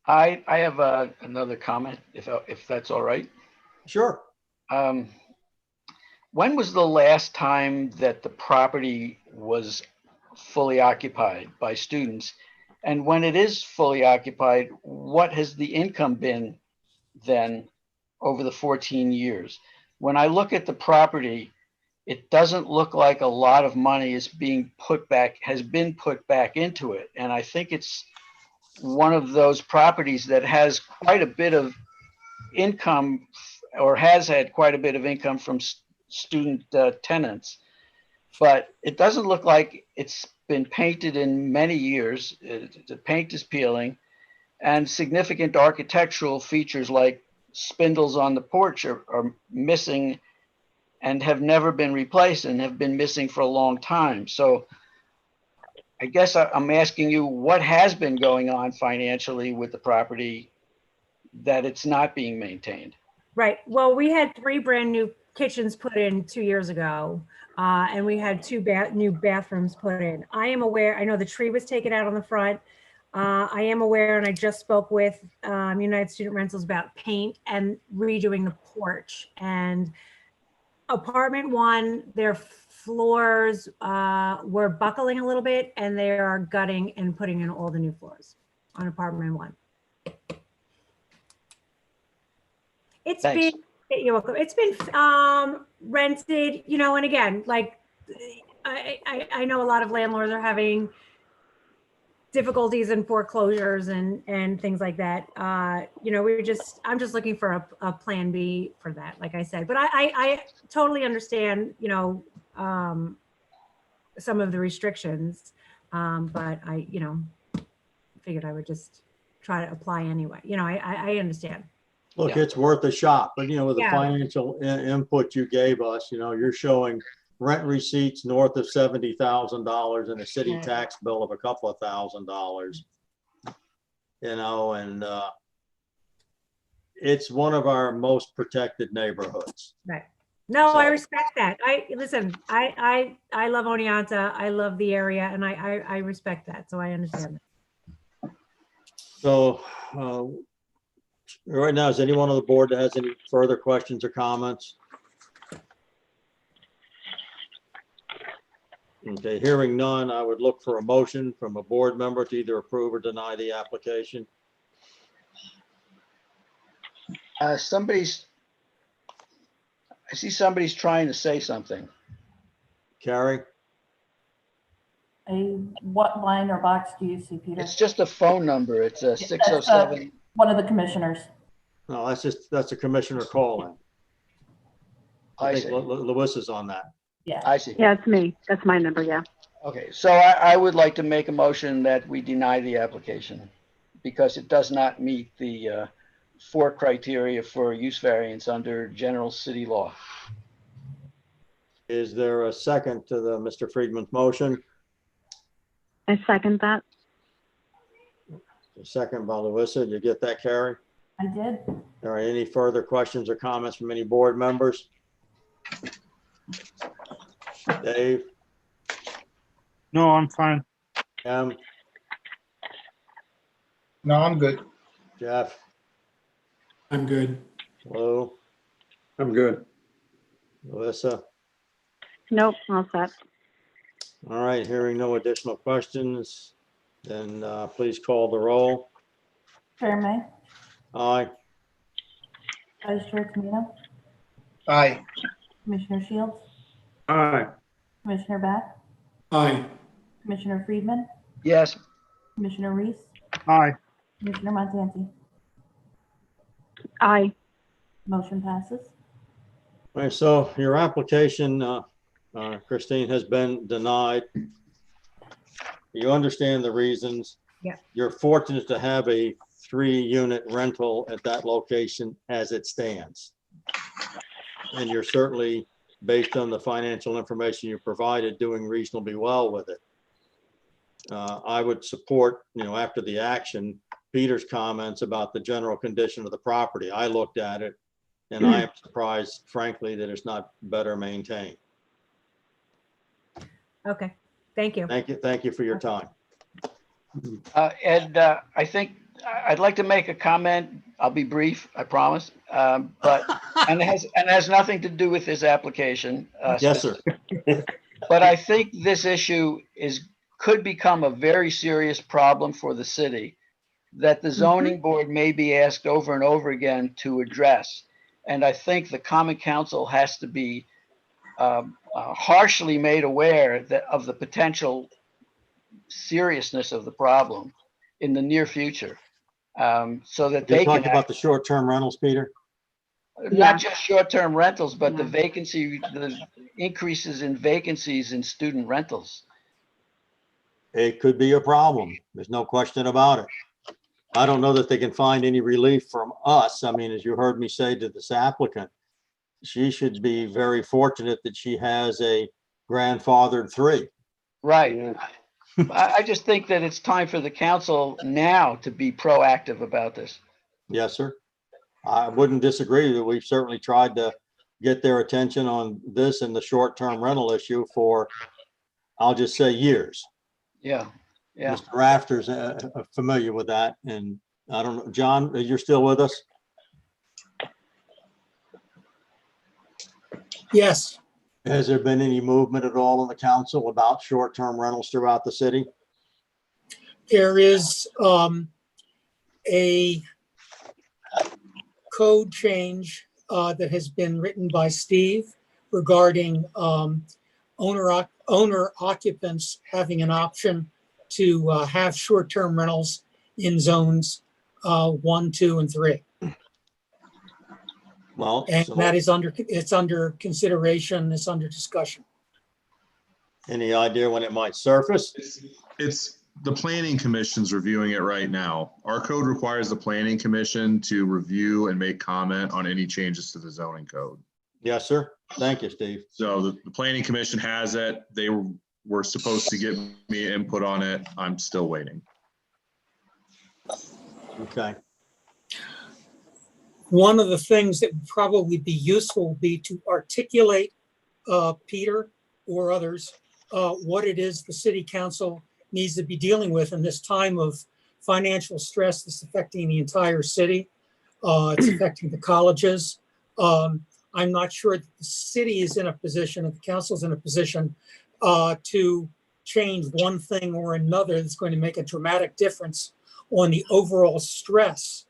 I have another comment, if that's all right. Sure. When was the last time that the property was fully occupied by students? And when it is fully occupied, what has the income been then over the 14 years? When I look at the property, it doesn't look like a lot of money has been put back into it. And I think it's one of those properties that has quite a bit of income, or has had quite a bit of income from student tenants. But it doesn't look like it's been painted in many years. The paint is peeling, and significant architectural features like spindles on the porch are missing and have never been replaced and have been missing for a long time. So I guess I'm asking you, what has been going on financially with the property that it's not being maintained? Right. Well, we had 3 brand new kitchens put in 2 years ago, and we had 2 new bathrooms put in. I am aware, I know the tree was taken out on the front. I am aware, and I just spoke with United Student Rentals about paint and redoing the porch. And apartment 1, their floors were buckling a little bit, and they are gutting and putting in all the new floors on apartment 1. It's Thanks. been You're welcome. It's been rented, and again, like I know a lot of landlords are having difficulties in foreclosures and things like that. I'm just looking for a plan B for that, like I said. But I totally understand, some of the restrictions. But I figured I would just try to apply anyway. I understand. Look, it's worth a shot, but with the Yeah. financial input you gave us, you're showing rent receipts north of $70,000 and a city tax bill of a couple of $1,000. And it's one of our most protected neighborhoods. Right. No, So- I respect that. I love Oneonta. I love the area, and I respect that. So I understand that. So right now, is anyone on the board that has any further questions or comments? Okay, hearing none, I would look for a motion from a board member to either approve or deny the application. I see somebody's trying to say something. Carrie? What line or box do you see, Peter? It's just a phone number. It's a 607. One of the commissioners. No, that's a commissioner calling. I I think see. Lewis is on that. Yeah. I see. Yeah, it's me. That's my number, yeah. Okay, so I would like to make a motion that we deny the application because it does not meet the 4 criteria for use variance under general city law. Is there a second to Mr. Friedman's motion? I second that. A second by Louisa. You get that, Carrie? I did. All right, any further questions or comments from any board members? Dave? No, I'm fine. Em? No, I'm good. Jeff? I'm good. Lou? I'm good. Melissa? Nope, all set. All right, hearing no additional questions, then please call the roll. Chair May, Aye. Vice Chair Camino, Aye. Commissioner Shields, Aye. Commissioner Bath, Aye. Commissioner Friedman, Yes, Commissioner Reese, Aye. Commissioner Montanti. Aye. Motion passes. All right, so your application, Christine, has been denied. You understand the reasons. Yeah. You're fortunate to have a 3-unit rental at that location as it stands. And you're certainly, based on the financial information you provided, doing reasonably well with it. I would support, after the action, Peter's comments about the general condition of the property. I looked at it and I am surprised, frankly, that it's not better maintained. Okay. Thank you. Thank you for your time. Ed, I think I'd like to make a comment. I'll be brief, I promise. But and it has nothing to do with this application. Yes, sir. But I think this issue could become a very serious problem for the city that the zoning board may be asked over and over again to address. And I think the Common Council has to be harshly made aware of the potential seriousness of the problem in the near future, so that You're they can talking about the short-term rentals, Peter? not just short-term rentals, but the increases in vacancies in student rentals. It could be a problem. There's no question about it. I don't know that they can find any relief from us. I mean, as you heard me say to this applicant, she should be very fortunate that she has a grandfathered 3. Right. I just think that it's time for the council now to be proactive about this. Yes, sir. I wouldn't disagree that we've certainly tried to get their attention on this and the short-term rental issue for, I'll just say, years. Yeah. Yeah. Mr. Rafter's familiar with that. And I don't know, John, you're still with us? Yes, Has there been any movement at all in the council about short-term rentals throughout the city? there is a code change that has been written by Steve regarding owner occupants having an option to have short-term rentals in zones 1, 2, and 3. Well, And so that is under consideration, it's under discussion. any idea when it might surface? It's the planning commission's reviewing it right now. Our code requires the planning commission to review and make comment on any changes to the zoning code. Yes, sir. Thank you, Steve. So the planning commission has it. They were supposed to give me input on it. I'm still waiting. Okay. One of the things that would probably be useful would be to articulate, Peter or others, what it is the city council needs to be dealing with in this time of financial stress that's affecting the entire city. It's affecting the colleges. I'm not sure that the city is in a position, if the council's in a position to change one thing or another that's going to make a dramatic difference on the overall stress,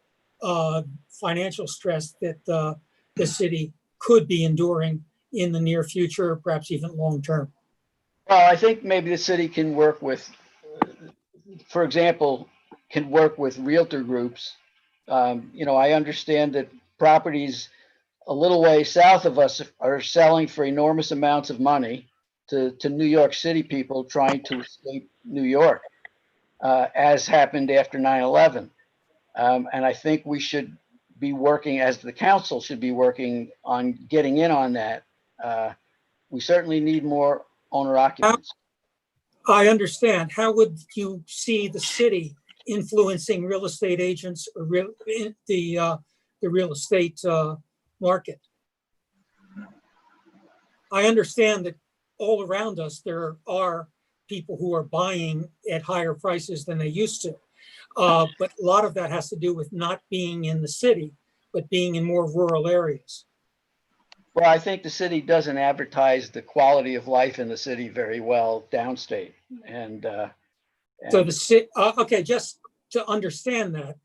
financial stress that the city could be enduring in the near future, perhaps even long term. Well, I think maybe the city can work with, for example, can work with realtor groups. I understand that properties a little way south of us are selling for enormous amounts of money to New York City people trying to escape New York, as happened after 9/11. And I think we should be working, as the council should be working on getting in on that. We certainly need more owner occupants. I understand. How would you see the city influencing real estate agents or the real estate market? I understand that all around us, there are people who are buying at higher prices than they used to. But a lot of that has to do with not being in the city, but being in more rural areas. Well, I think the city doesn't advertise the quality of life in the city very well downstate. And So the city, okay, just to understand that,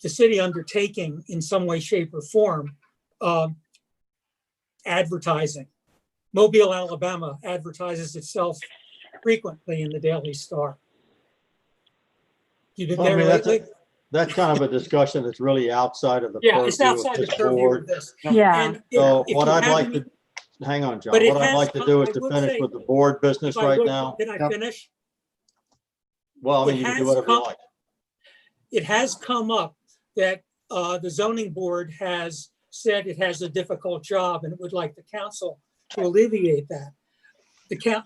the city undertaking in some way, shape, or form advertising. Mobile, Alabama advertises itself frequently in the Daily Star. You've been Well, I there mean, lately? that's kind of a discussion that's really outside of the Yeah, it's purview outside of the this purview board. of this. Yeah. And So if what you I'd have like any- to, hang on, John, But it what I'd has like to come- do is I to will finish say, with the board business if I right would- now. Did I finish? Well, I mean, It you can do has whatever you come- like. It has come up that the zoning board has said it has a difficult job and it would like the council to alleviate that.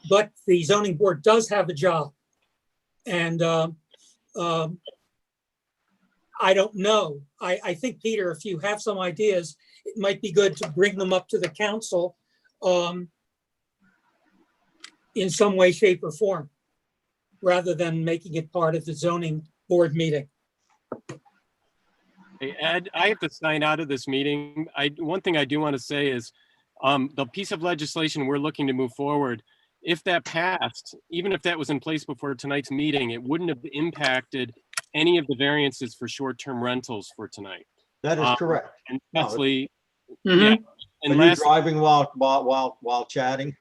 But the zoning board does have a job. And I don't know. I think, Peter, if you have some ideas, it might be good to bring them up to the council in some way, shape, or form, rather than making it part of the zoning board meeting. Hey, Ed, I have to sign out of this meeting. One thing I do want to say is the piece of legislation we're looking to move forward, if that passed, even if that was in place before tonight's meeting, it wouldn't have impacted any of the variances for short-term rentals for tonight. That is correct. And No, lastly, Mhm. yeah. Are And you last, driving while chatting?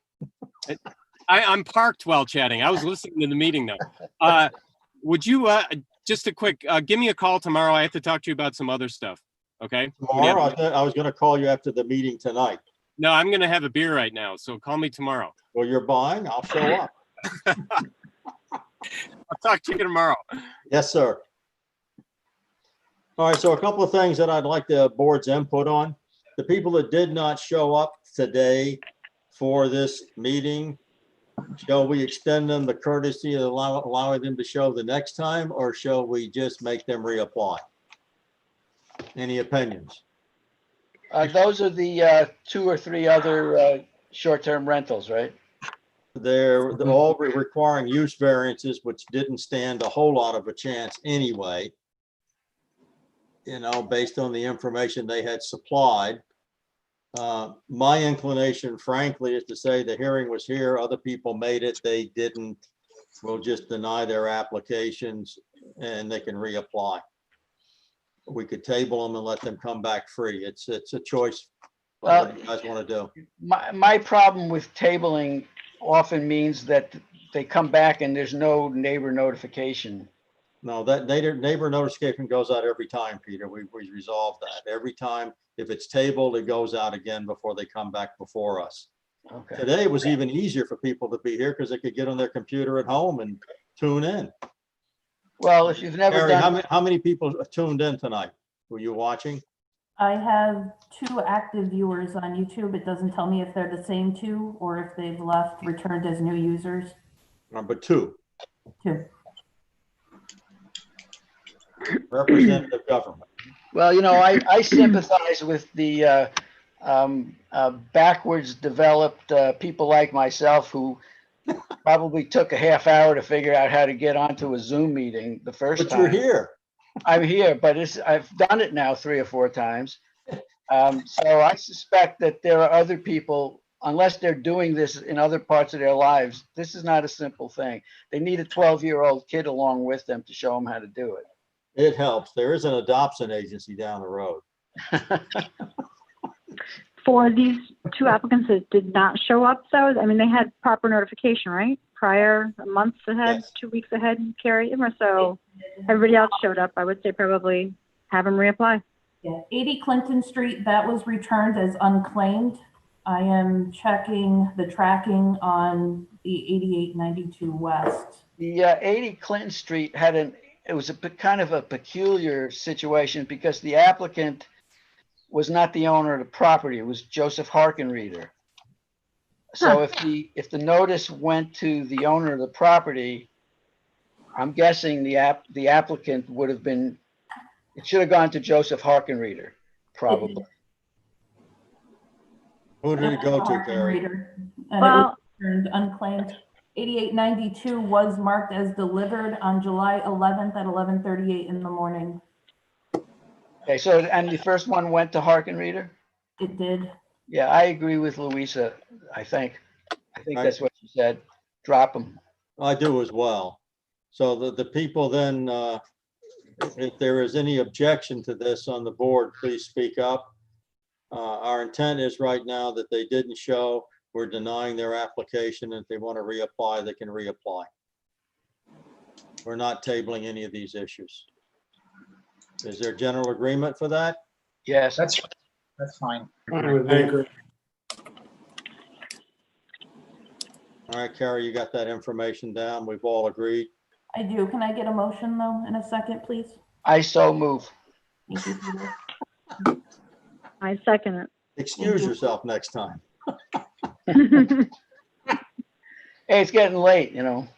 I'm parked while chatting. I was listening to the meeting though. Would you, just a quick, give me a call tomorrow. I have to talk to you about some other stuff. Okay? Tomorrow, I was gonna call you after the meeting tonight. No, I'm going to have a beer right now. So call me tomorrow. Well, you're buying, I'll show up. I'll talk to you tomorrow. Yes, sir. All right, so a couple of things that I'd like the board's input on. The people that did not show up today for this meeting, shall we extend them the courtesy of allowing them to show the next time, or shall we just make them reapply? Any opinions? Those are the 2 or 3 other short-term rentals, right? They're all requiring use variances, which didn't stand a whole lot of a chance anyway. Based on the information they had supplied. My inclination, frankly, is to say the hearing was here, other people made it, they didn't. We'll just deny their applications and they can reapply. we could table them and let them come back free. It's a choice. Well, What you guys want to do? My problem with tabling often means that they come back and there's no neighbor notification. No, that neighbor notification goes out every time, Peter. We resolved that. Every time, if it's tabled, it goes out again before they come back before us. Okay. Today it was even easier for people to be here because they could get on their computer at home and tune in. Well, if you've never Harry, done. how many people tuned in tonight? Were you watching? I have 2 active viewers on YouTube. It doesn't tell me if they're the same 2 or if they've left, returned as new users. Number 2. 2. Representative government. Well, you know, I sympathize with the backwards developed people like myself who probably took a half hour to figure out how to get onto a Zoom meeting the first But time. you're here. I'm here, but I've done it now 3 or 4 times. So I suspect that there are other people, unless they're doing this in other parts of their lives, this is not a simple thing. They need a 12-year-old kid along with them to show them how to do it. It helps. There is an adoption agency down the road. For these 2 applicants that did not show up, though, I mean, they had proper notification, right? Prior, months ahead, Yes. 2 weeks ahead, Carrie. So everybody else showed up. I would say probably have them reapply. Yeah, 80 Clinton Street, that was returned as unclaimed. I am checking the tracking on the 8892 West. The 80 Clinton Street it was a kind of a peculiar situation because the applicant was not the owner of the property. It was Joseph Harkenreeder. So if the notice went to the owner of the property, I'm guessing the applicant would have been, it should have gone to Joseph Harkenreeder, probably. Who did it go to, Carrie? And it was returned unclaimed. 8892 was marked as delivered on July 11th at 11:38 in the morning. Okay, so, and the first one went to Harkenreeder? It did. Yeah, I agree with Louisa, I think. I think that's what she said. Drop them. I do as well. So the people then, if there is any objection to this on the board, please speak up. Our intent is right now that they didn't show. We're denying their application. If they want to reapply, they can reapply. We're not tabling any of these issues. Is there general agreement for that? Yes. That's fine. I agree. All right, Carrie, you got that information down. We've all agreed. I do. Can I get a motion though in a second, please? I so move. Thank you, Peter. I second it. Excuse yourself next time. Hey, it's getting late, you know.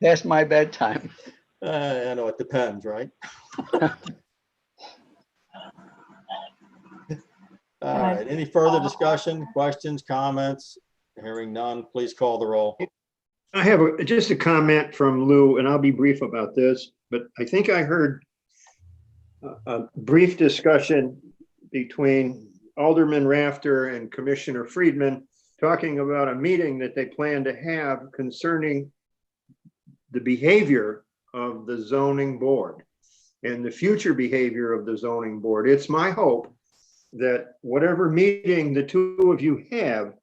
That's my bedtime. I know it depends, right? All right, any further discussion, questions, comments? Hearing none, please call the roll. I have just a comment from Lou, and I'll be brief about this, but I think I heard a brief discussion between Alderman Rafter and Commissioner Friedman talking about a meeting that they plan to have concerning the behavior of the zoning board and the future behavior of the zoning board. It's my hope that whatever meeting the two of you have,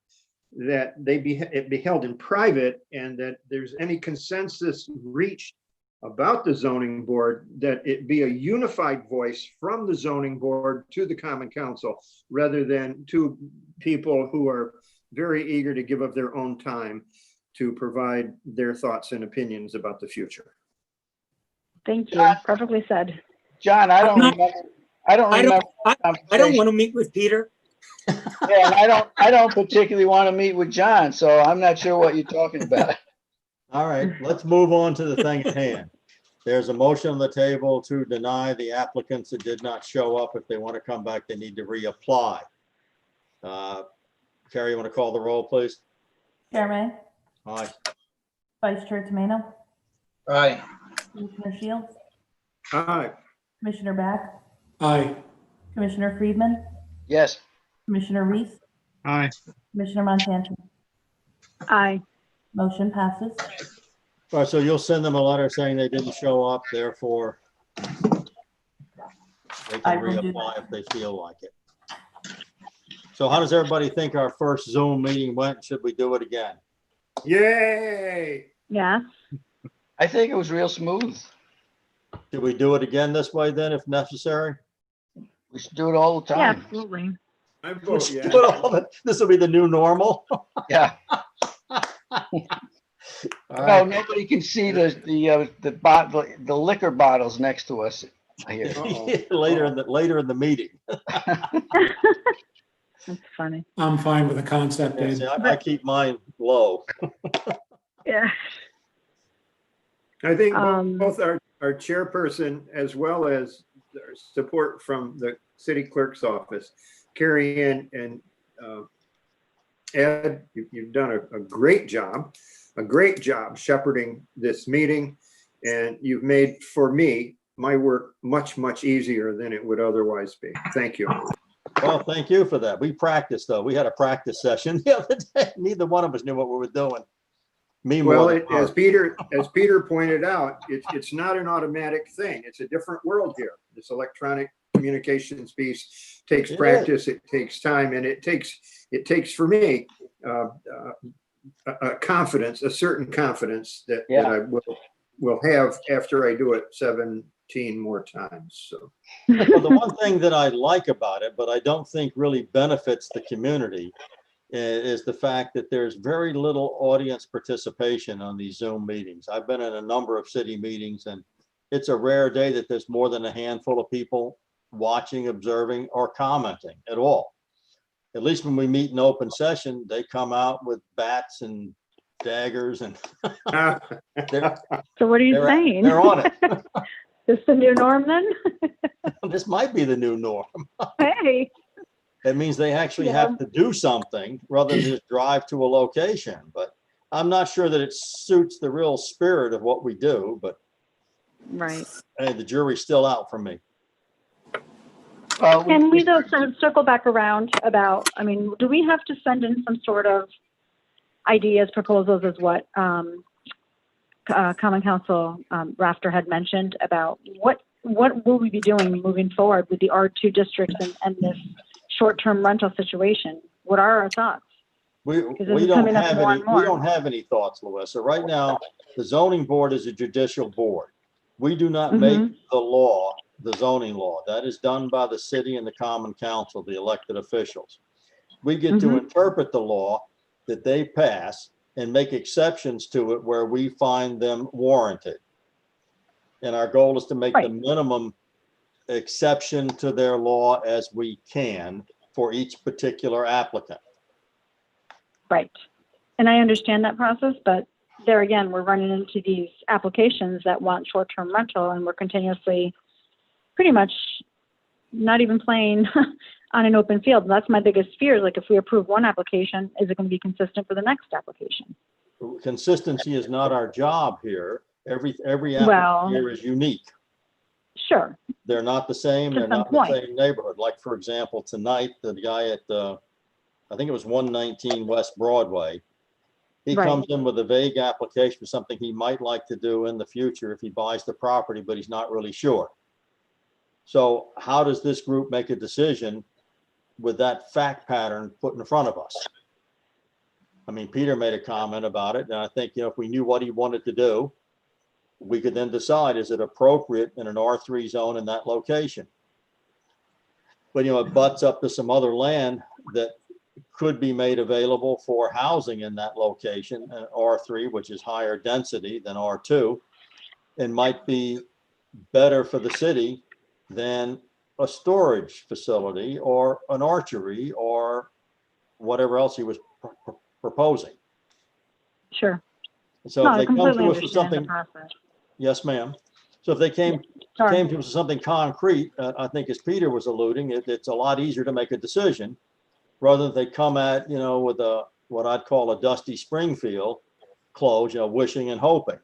that it be held in private, and that there's any consensus reached about the zoning board, that it be a unified voice from the zoning board to the common council, rather than two people who are very eager to give up their own time to provide their thoughts and opinions about the future. Thank you. Perfectly said. John, I don't remember. I don't want to meet with Peter. Yeah, and I don't particularly want to meet with John, so I'm not sure what you're talking about. All right, let's move on to the thing at hand. There's a motion on the table to deny the applicants that did not show up. If they want to come back, they need to reapply. Carrie, you want to call the roll, please? Chairman, Aye. Vice Chair Tomeno, Aye. Commissioner Shields, Aye. Commissioner Back, Aye. Commissioner Friedman, Yes. Commissioner Reese, Aye. Commissioner Montanti. Aye. Motion passes. All right, so you'll send them a letter saying they didn't show up, therefore They I can will do reapply if they feel like it. So how does everybody think our first Zoom meeting went? Should we do it again? Yay! Yeah. I think it was real smooth. Should we do it again this way then if necessary? We should do it all the Yeah, time. absolutely. I vote yes. This will be the new normal. Yeah. All No, right. nobody can see the liquor bottles next to us here. Later in the meeting. That's funny. I'm fine with the concept, Yeah, Ed. see, I keep mine low. Yeah. I think Um, both our chairperson as well as their support from the city clerk's office, Carrie Ann and Ed, you've done a great job shepherding this meeting. And you've made, for me, my work much, much easier than it would otherwise be. Thank you. Well, thank you for that. We practiced though. We had a practice session the other day. Neither one of us knew what we were doing. Me more Well, than her. as Peter pointed out, it's not an automatic thing. It's a different world here. This electronic communications piece takes practice, it takes time, and it takes for me a confidence, a certain confidence that I will have after I do it 17 more times. So Well, the one thing that I like about it, but I don't think really benefits the community, is the fact that there's very little audience participation on these Zoom meetings. I've been in a number of city meetings, and it's a rare day that there's more than a handful of people watching, observing, or commenting at all. At least when we meet in open session, they come out with bats and daggers and So what are you saying? They're on it. This the new norm then? This might be the new norm. Hey. That means they actually Yeah. have to do something rather than just drive to a location. But I'm not sure that it suits the real spirit of what we do, but Right. hey, the jury's still out for me. Can we though sort of circle back around about, I mean, do we have to send in some sort of ideas, proposals as what Common Council Rafter had mentioned about what will we be doing moving forward with the R2 districts and this short-term rental situation? What are our thoughts? We it's don't coming up have more any, and more. we don't have any thoughts, Louisa. Right now, the zoning board is a judicial board. We do not make the law, the zoning law. That is done by the city and the common council, the elected officials. We get to interpret the law that they pass and make exceptions to it where we find them warranted. And our goal is to make the minimum exception to their law as we can for each particular applicant. Right. And I understand that process, but there again, we're running into these applications that want short-term rental and we're continuously pretty much not even playing on an open field. And that's my biggest fear. Like if we approve one application, is it going to be consistent for the next application? Consistency is not our job here. Every Well, applicant here is unique. Sure. They're not the same. To They're some not in the point. same neighborhood. Like, for example, tonight, the guy at, I think it was 119 West Broadway. He Right. comes in with a vague application for something he might like to do in the future if he buys the property, but he's not really sure. So how does this group make a decision with that fact pattern put in front of us? I mean, Peter made a comment about it, and I think, if we knew what he wanted to do, we could then decide, is it appropriate in an R3 zone in that location? But, it butts up to some other land that could be made available for housing in that location, R3, which is higher density than R2, and might be better for the city than a storage facility or an archery or whatever else he was proposing. Sure. So No, if I they come completely to us with understand the something, process. yes, ma'am. So if they came to us with something concrete, I think as Peter was alluding, it's a lot easier to make a decision rather than they come at, with what I'd call a Dusty Springfield close, wishing and hoping.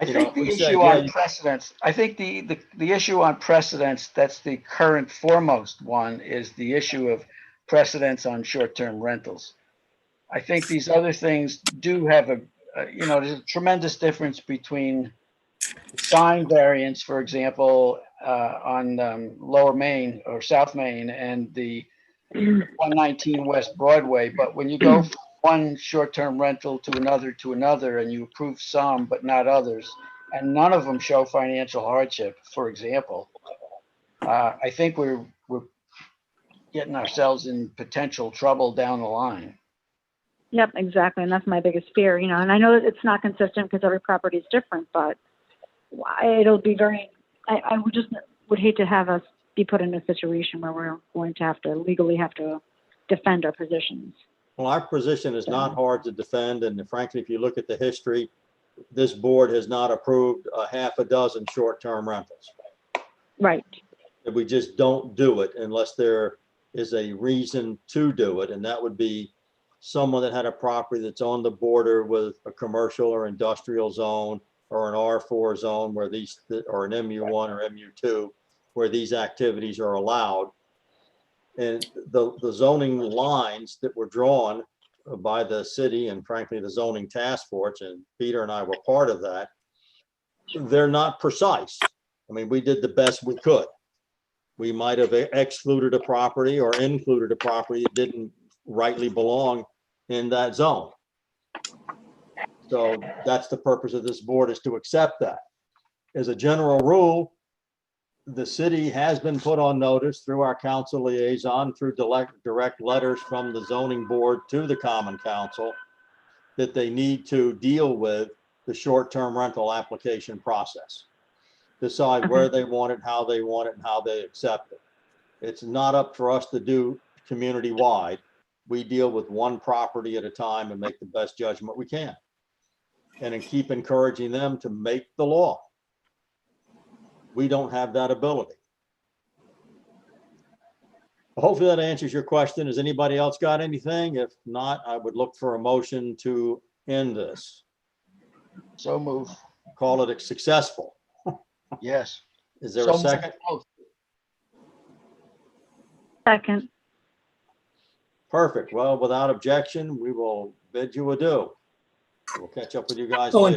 I think the issue on precedence, I think the issue on precedence, that's the current foremost one, is the issue of precedence on short-term rentals. I think these other things do have there's a tremendous difference between sign variance, for example, on Lower Main or South Main and the 119 West Broadway, but when you go from one short-term rental to another, and you approve some but not others, and none of them show financial hardship, for example, I think we're getting ourselves in potential trouble down the line. Yep, exactly. And that's my biggest fear, you know, and I know that it's not consistent because every property is different, but it'll be very, I would hate to have us be put in a situation where we're going to have to legally have to defend our positions. Well, our position is not hard to defend, and frankly, if you look at the history, this board has not approved a half a dozen short-term rentals. Right. We just don't do it unless there is a reason to do it, and that would be someone that had a property that's on the border with a commercial or industrial zone or an R4 zone where these, or an MU1 or MU2, where these activities are allowed. And the zoning lines that were drawn by the city and frankly, the zoning task force, and Peter and I were part of that, they're not precise. I mean, we did the best we could. We might have excluded a property or included a property that didn't rightly belong in that zone. So that's the purpose of this board, is to accept that. As a general rule, the city has been put on notice through our council liaison, through direct letters from the zoning board to the common council, that they need to deal with the short-term rental application process. Decide where they want it, how they want it, and how they accept it. It's not up for us to do community-wide. We deal with one property at a time and make the best judgment we can. And then keep encouraging them to make the law. We don't have that ability. Hopefully that answers your question. Has anybody else got anything? If not, I would look for a motion to end this. So move. Call it successful. Yes. Is there So a second? Second. Perfect. Well, without objection, we will bid you adieu. We'll catch up with you guys Oh, and later.